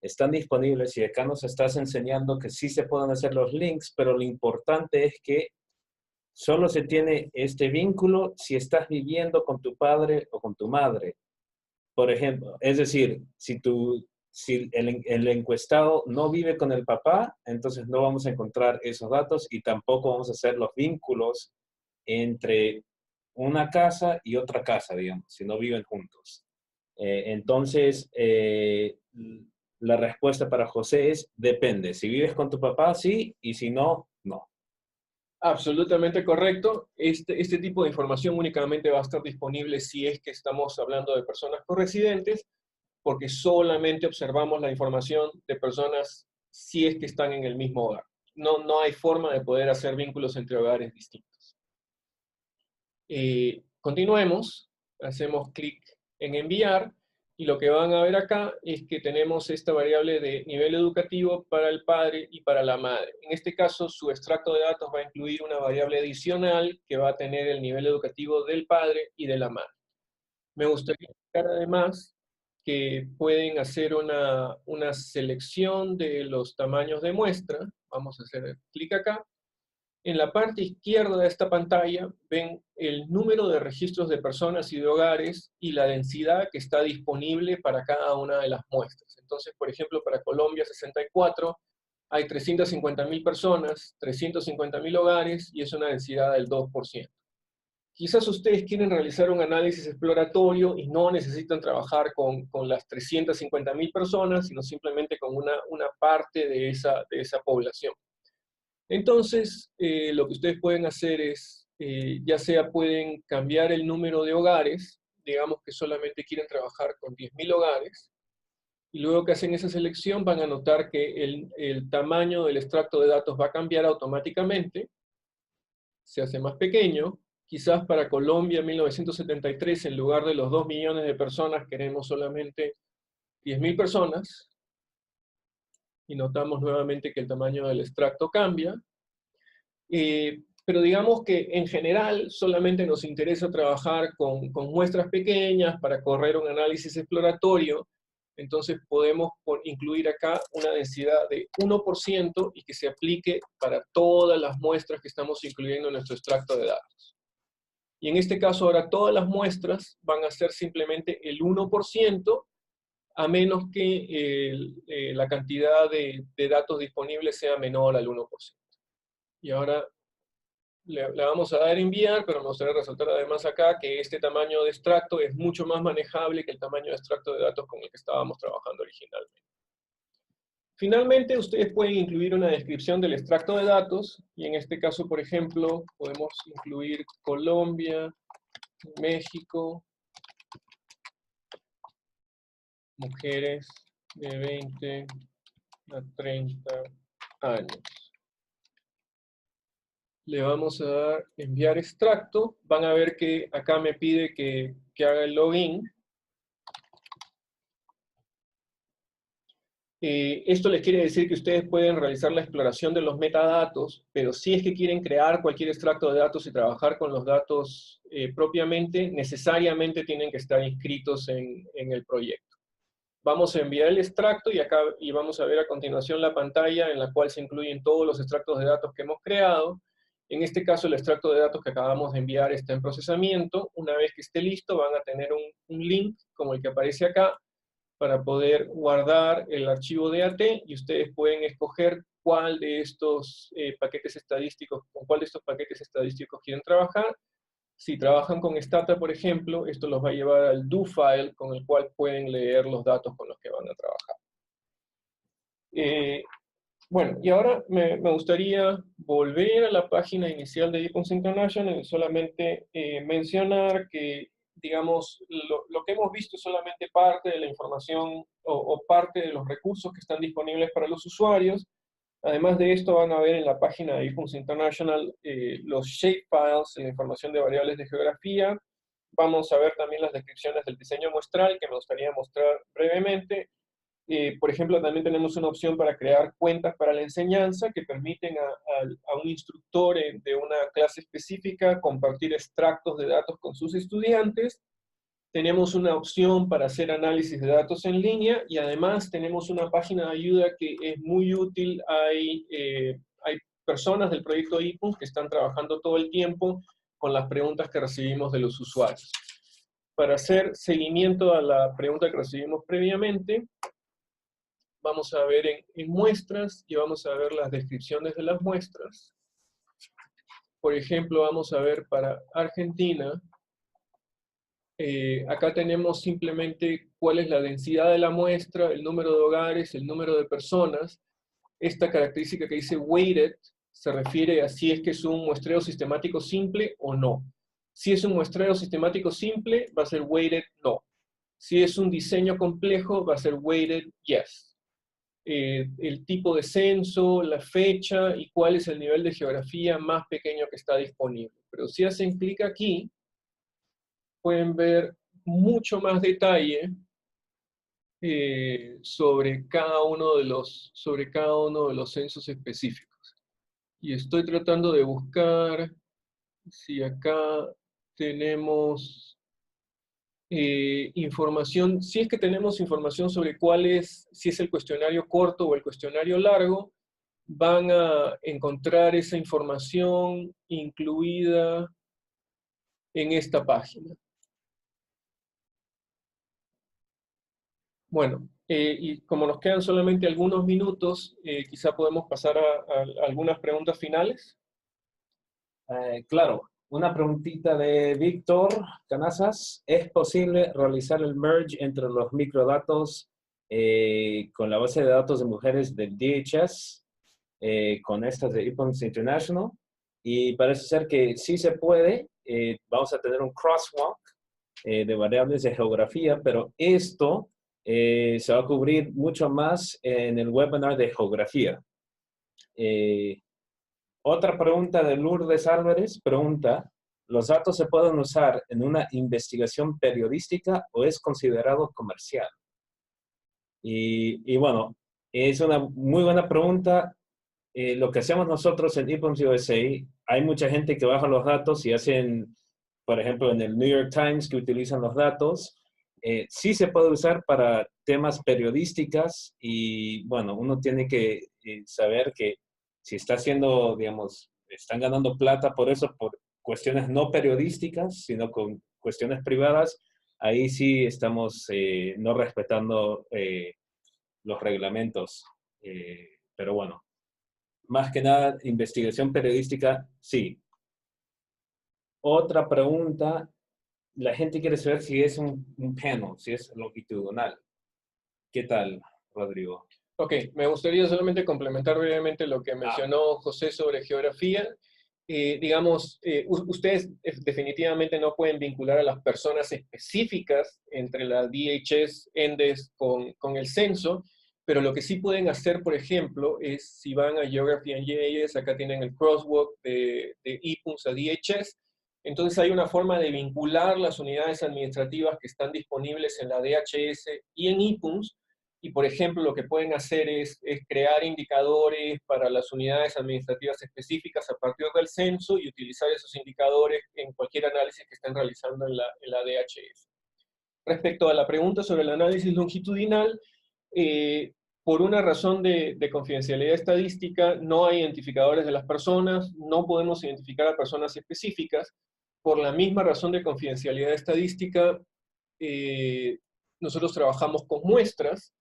Están disponibles y acá nos estás enseñando que sí se pueden hacer los links, pero lo importante es que solo se tiene este vínculo si estás viviendo con tu padre o con tu madre. Por ejemplo, es decir, si el encuestado no vive con el papá, entonces no vamos a encontrar esos datos y tampoco vamos a hacer los vínculos entre una casa y otra casa, digamos, si no viven juntos. Entonces, la respuesta para José es depende. Si vives con tu papá, sí, y si no, no. Absolutamente correcto. Este tipo de información únicamente va a estar disponible si es que estamos hablando de personas corresidentes, porque solamente observamos la información de personas si es que están en el mismo hogar. No hay forma de poder hacer vínculos entre hogares distintos. Continuemos, hacemos clic en enviar, y lo que van a ver acá es que tenemos esta variable de nivel educativo para el padre y para la madre. En este caso, su extracto de datos va a incluir una variable adicional que va a tener el nivel educativo del padre y de la madre. Me gustaría indicar además que pueden hacer una selección de los tamaños de muestra. Vamos a hacer clic acá. En la parte izquierda de esta pantalla ven el número de registros de personas y de hogares y la densidad que está disponible para cada una de las muestras. Entonces, por ejemplo, para Colombia 64 hay 350.000 personas, 350.000 hogares y es una densidad del 2%. Quizás ustedes quieren realizar un análisis exploratorio y no necesitan trabajar con las 350.000 personas, sino simplemente con una parte de esa población. Entonces, lo que ustedes pueden hacer es, ya sea pueden cambiar el número de hogares, digamos que solamente quieren trabajar con 10.000 hogares, y luego que hacen esa selección van a notar que el tamaño del extracto de datos va a cambiar automáticamente, se hace más pequeño. Quizás para Colombia en 1973, en lugar de los 2 millones de personas, queremos solamente 10.000 personas, y notamos nuevamente que el tamaño del extracto cambia. Pero digamos que en general solamente nos interesa trabajar con muestras pequeñas para correr un análisis exploratorio. Entonces podemos incluir acá una densidad de 1% y que se aplique para todas las muestras que estamos incluyendo en nuestro extracto de datos. Y en este caso ahora todas las muestras van a ser simplemente el 1%, a menos que la cantidad de datos disponibles sea menor al 1%. Y ahora le vamos a dar enviar, pero me gustaría resaltar además acá que este tamaño de extracto es mucho más manejable que el tamaño de extracto de datos con el que estábamos trabajando originalmente. Finalmente, ustedes pueden incluir una descripción del extracto de datos, y en este caso, por ejemplo, podemos incluir Colombia, México, mujeres de 20 a 30 años. Le vamos a dar enviar extracto. Van a ver que acá me pide que haga el login. Esto les quiere decir que ustedes pueden realizar la exploración de los metadatos, pero si es que quieren crear cualquier extracto de datos y trabajar con los datos propiamente, necesariamente tienen que estar inscritos en el proyecto. Vamos a enviar el extracto y vamos a ver a continuación la pantalla en la cual se incluyen todos los extractos de datos que hemos creado. En este caso, el extracto de datos que acabamos de enviar está en procesamiento. Una vez que esté listo, van a tener un link como el que aparece acá, para poder guardar el archivo DAT, y ustedes pueden escoger cuál de estos paquetes estadísticos, con cuál de estos paquetes estadísticos quieren trabajar. Si trabajan con Stata, por ejemplo, esto los va a llevar al do file, con el cual pueden leer los datos con los que van a trabajar. Bueno, y ahora me gustaría volver a la página inicial de IPONS International y solamente mencionar que, digamos, lo que hemos visto es solamente parte de la información o parte de los recursos que están disponibles para los usuarios. Además de esto, van a ver en la página de IPONS International los shapefiles, la información de variables de geografía. Vamos a ver también las descripciones del diseño muestral, que me gustaría mostrar brevemente. Por ejemplo, también tenemos una opción para crear cuentas para la enseñanza que permiten a un instructor de una clase específica compartir extractos de datos con sus estudiantes. Tenemos una opción para hacer análisis de datos en línea, y además tenemos una página de ayuda que es muy útil. Hay personas del proyecto IPONS que están trabajando todo el tiempo con las preguntas que recibimos de los usuarios. Para hacer seguimiento a la pregunta que recibimos previamente, vamos a ver en muestras y vamos a ver las descripciones de las muestras. Por ejemplo, vamos a ver para Argentina. Acá tenemos simplemente cuál es la densidad de la muestra, el número de hogares, el número de personas. Esta característica que dice weighted se refiere a si es que es un muestreo sistemático simple o no. Si es un muestreo sistemático simple, va a ser weighted no. Si es un diseño complejo, va a ser weighted yes. El tipo de censo, la fecha y cuál es el nivel de geografía más pequeño que está disponible. Pero si hacen clic aquí, pueden ver mucho más detalle sobre cada uno de los censos específicos. Y estoy tratando de buscar si acá tenemos información, si es que tenemos información sobre si es el cuestionario corto o el cuestionario largo. Van a encontrar esa información incluida en esta página. Bueno, y como nos quedan solamente algunos minutos, quizá podemos pasar a algunas preguntas finales. Claro, una preguntita de Víctor Canazas. ¿Es posible realizar el merge entre los microdatos con la base de datos de mujeres del DHS con estas de IPONS International? Y parece ser que sí se puede. Vamos a tener un crosswalk de variables de geografía, pero esto se va a cubrir mucho más en el webinar de geografía. Otra pregunta de Lourdes Álvarez pregunta: ¿los datos se pueden usar en una investigación periodística o es considerado comercial? Y bueno, es una muy buena pregunta. Lo que hacemos nosotros en IPONS USA, hay mucha gente que baja los datos y hacen, por ejemplo, en el New York Times, que utilizan los datos. Sí se puede usar para temas periodísticas y, bueno, uno tiene que saber que si está haciendo, digamos, están ganando plata por eso, por cuestiones no periodísticas, sino con cuestiones privadas, ahí sí estamos no respetando los reglamentos. Pero bueno, más que nada, investigación periodística, sí. Otra pregunta, la gente quiere saber si es un panel, si es longitudinal. ¿Qué tal, Rodrigo? Ok, me gustaría solamente complementar brevemente lo que mencionó José sobre geografía. Digamos, ustedes definitivamente no pueden vincular a las personas específicas entre la DHS, ENDES con el censo, pero lo que sí pueden hacer, por ejemplo, es si van a Geography and GIS, acá tienen el crosswalk de IPUNS a DHS, entonces hay una forma de vincular las unidades administrativas que están disponibles en la DHS y en IPUNS, y por ejemplo lo que pueden hacer es crear indicadores para las unidades administrativas específicas a partir del censo y utilizar esos indicadores en cualquier análisis que estén realizando en la DHS. Respecto a la pregunta sobre el análisis longitudinal, por una razón de confidencialidad estadística, no hay identificadores de las personas, no podemos identificar a personas específicas. Por la misma razón de confidencialidad estadística, nosotros trabajamos con muestras,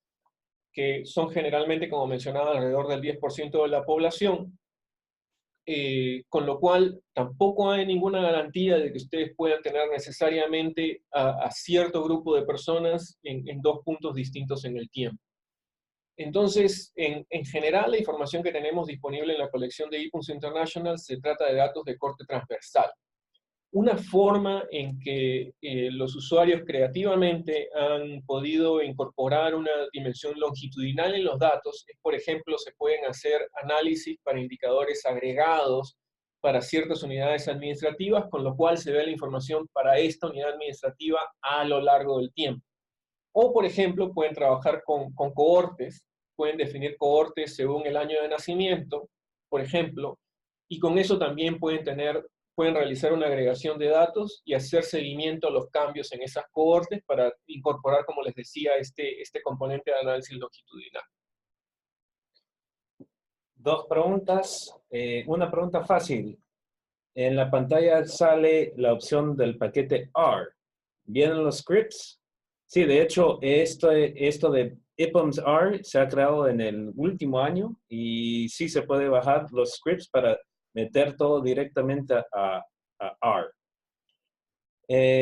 que son generalmente, como mencionaba, alrededor del 10% de la población, con lo cual tampoco hay ninguna garantía de que ustedes puedan tener necesariamente a cierto grupo de personas en dos puntos distintos en el tiempo. Entonces, en general, la información que tenemos disponible en la colección de IPUNS International se trata de datos de corte transversal. Una forma en que los usuarios creativamente han podido incorporar una dimensión longitudinal en los datos es, por ejemplo, se pueden hacer análisis para indicadores agregados para ciertas unidades administrativas, con lo cual se ve la información para esta unidad administrativa a lo largo del tiempo. O, por ejemplo, pueden trabajar con cohortes, pueden definir cohortes según el año de nacimiento, por ejemplo, y con eso también pueden realizar una agregación de datos y hacer seguimiento a los cambios en esas cohortes para incorporar, como les decía, este componente de análisis longitudinal. Dos preguntas. Una pregunta fácil. En la pantalla sale la opción del paquete R. ¿Vienen los scripts? Sí, de hecho, esto de IPUNS R se ha creado en el último año y sí se puede bajar los scripts para meter todo directamente a R.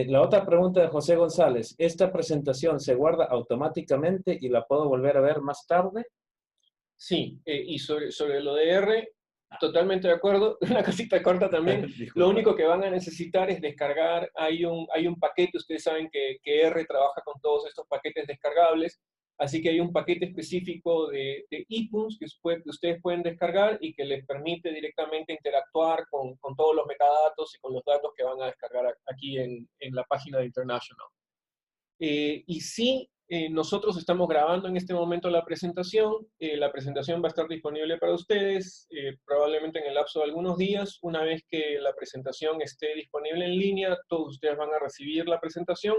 La otra pregunta de José González. ¿Esta presentación se guarda automáticamente y la puedo volver a ver más tarde? Sí, y sobre lo de R, totalmente de acuerdo. Una cosita corta también. Lo único que van a necesitar es descargar. Hay un paquete, ustedes saben que R trabaja con todos estos paquetes descargables. Así que hay un paquete específico de IPUNS que ustedes pueden descargar y que les permite directamente interactuar con todos los metadatos y con los datos que van a descargar aquí en la página de International. Y sí, nosotros estamos grabando en este momento la presentación. La presentación va a estar disponible para ustedes probablemente en el lapso de algunos días. Una vez que la presentación esté disponible en línea, todos ustedes van a recibir la presentación.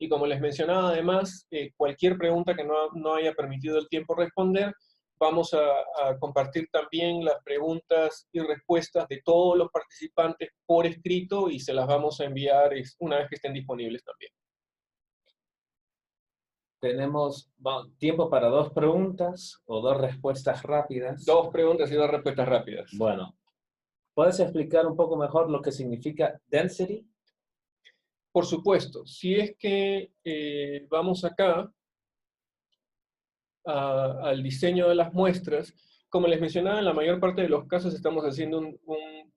Y como les mencionaba, además, cualquier pregunta que no haya permitido el tiempo responder, vamos a compartir también las preguntas y respuestas de todos los participantes por escrito y se las vamos a enviar una vez que estén disponibles también. Tenemos tiempo para dos preguntas o dos respuestas rápidas. Dos preguntas y dos respuestas rápidas. Bueno, ¿puedes explicar un poco mejor lo que significa density? Por supuesto. Si es que vamos acá al diseño de las muestras, como les mencionaba, en la mayor parte de los casos estamos haciendo un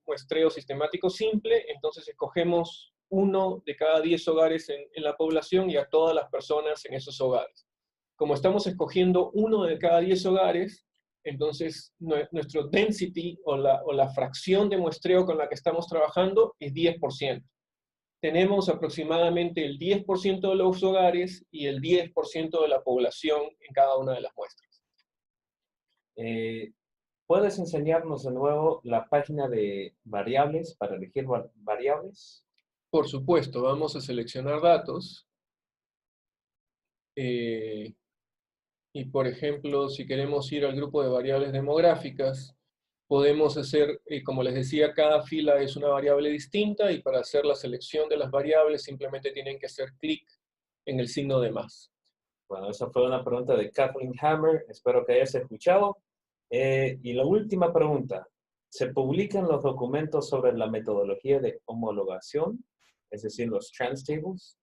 muestreo sistemático simple, entonces escogemos 1 de cada 10 hogares en la población y a todas las personas en esos hogares. Como estamos escogiendo 1 de cada 10 hogares, entonces nuestro density o la fracción de muestreo con la que estamos trabajando es 10%. Tenemos aproximadamente el 10% de los hogares y el 10% de la población en cada una de las muestras. ¿Puedes enseñarnos de nuevo la página de variables para elegir variables? Por supuesto, vamos a seleccionar datos. Y por ejemplo, si queremos ir al grupo de variables demográficas, podemos hacer, como les decía, cada fila es una variable distinta y para hacer la selección de las variables simplemente tienen que hacer clic en el signo de más. Bueno, esa fue una pregunta de Kathleen Hammer, espero que hayas escuchado. Y la última pregunta, ¿se publican los documentos sobre la metodología de homologación, es decir, los trans tables?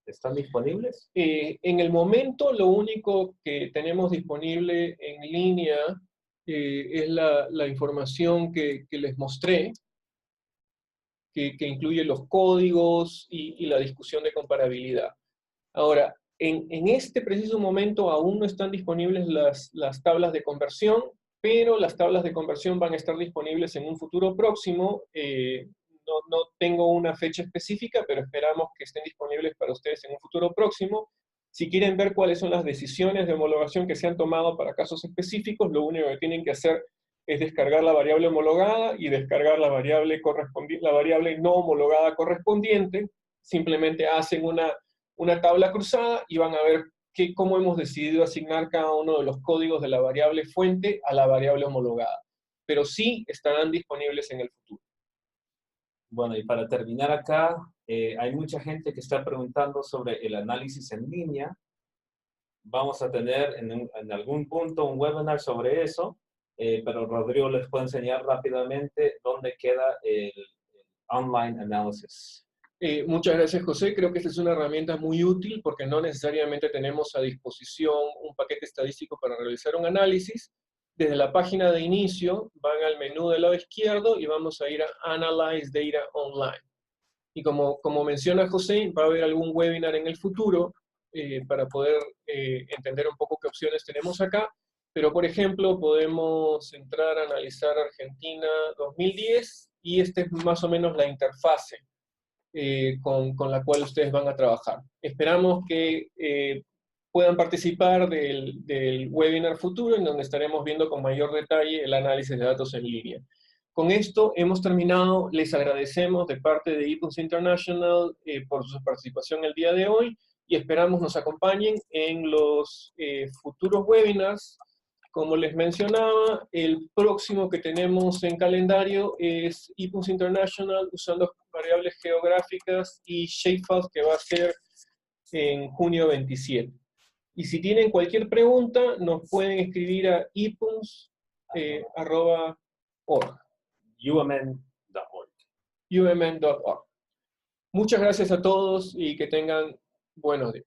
¿Están disponibles? En el momento, lo único que tenemos disponible en línea es la información que les mostré, que incluye los códigos y la discusión de comparabilidad. Ahora, en este preciso momento aún no están disponibles las tablas de conversión, pero las tablas de conversión van a estar disponibles en un futuro próximo. No tengo una fecha específica, pero esperamos que estén disponibles para ustedes en un futuro próximo. Si quieren ver cuáles son las decisiones de homologación que se han tomado para casos específicos, lo único que tienen que hacer es descargar la variable homologada y descargar la variable no homologada correspondiente. Simplemente hacen una tabla cruzada y van a ver cómo hemos decidido asignar cada uno de los códigos de la variable fuente a la variable homologada. Pero sí estarán disponibles en el futuro. Bueno, y para terminar acá, hay mucha gente que está preguntando sobre el análisis en línea. Vamos a tener en algún punto un webinar sobre eso, pero Rodrigo les puede enseñar rápidamente dónde queda el online analysis. Muchas gracias, José. Creo que esta es una herramienta muy útil porque no necesariamente tenemos a disposición un paquete estadístico para realizar un análisis. Desde la página de inicio van al menú del lado izquierdo y vamos a ir a Analyze Data Online. Y como menciona José, va a haber algún webinar en el futuro para poder entender un poco qué opciones tenemos acá. Pero, por ejemplo, podemos entrar a analizar Argentina 2010 y esta es más o menos la interfase con la cual ustedes van a trabajar. Esperamos que puedan participar del webinar futuro, en donde estaremos viendo con mayor detalle el análisis de datos en línea. Con esto hemos terminado. Les agradecemos de parte de ePUNS International por su participación el día de hoy y esperamos nos acompañen en los futuros webinars. Como les mencionaba, el próximo que tenemos en calendario es ePUNS International usando variables geográficas y shapefiles, que va a ser en junio 27. Y si tienen cualquier pregunta, nos pueden escribir a epuns.org. umn.org. umn.org. Muchas gracias a todos y que tengan buenos días.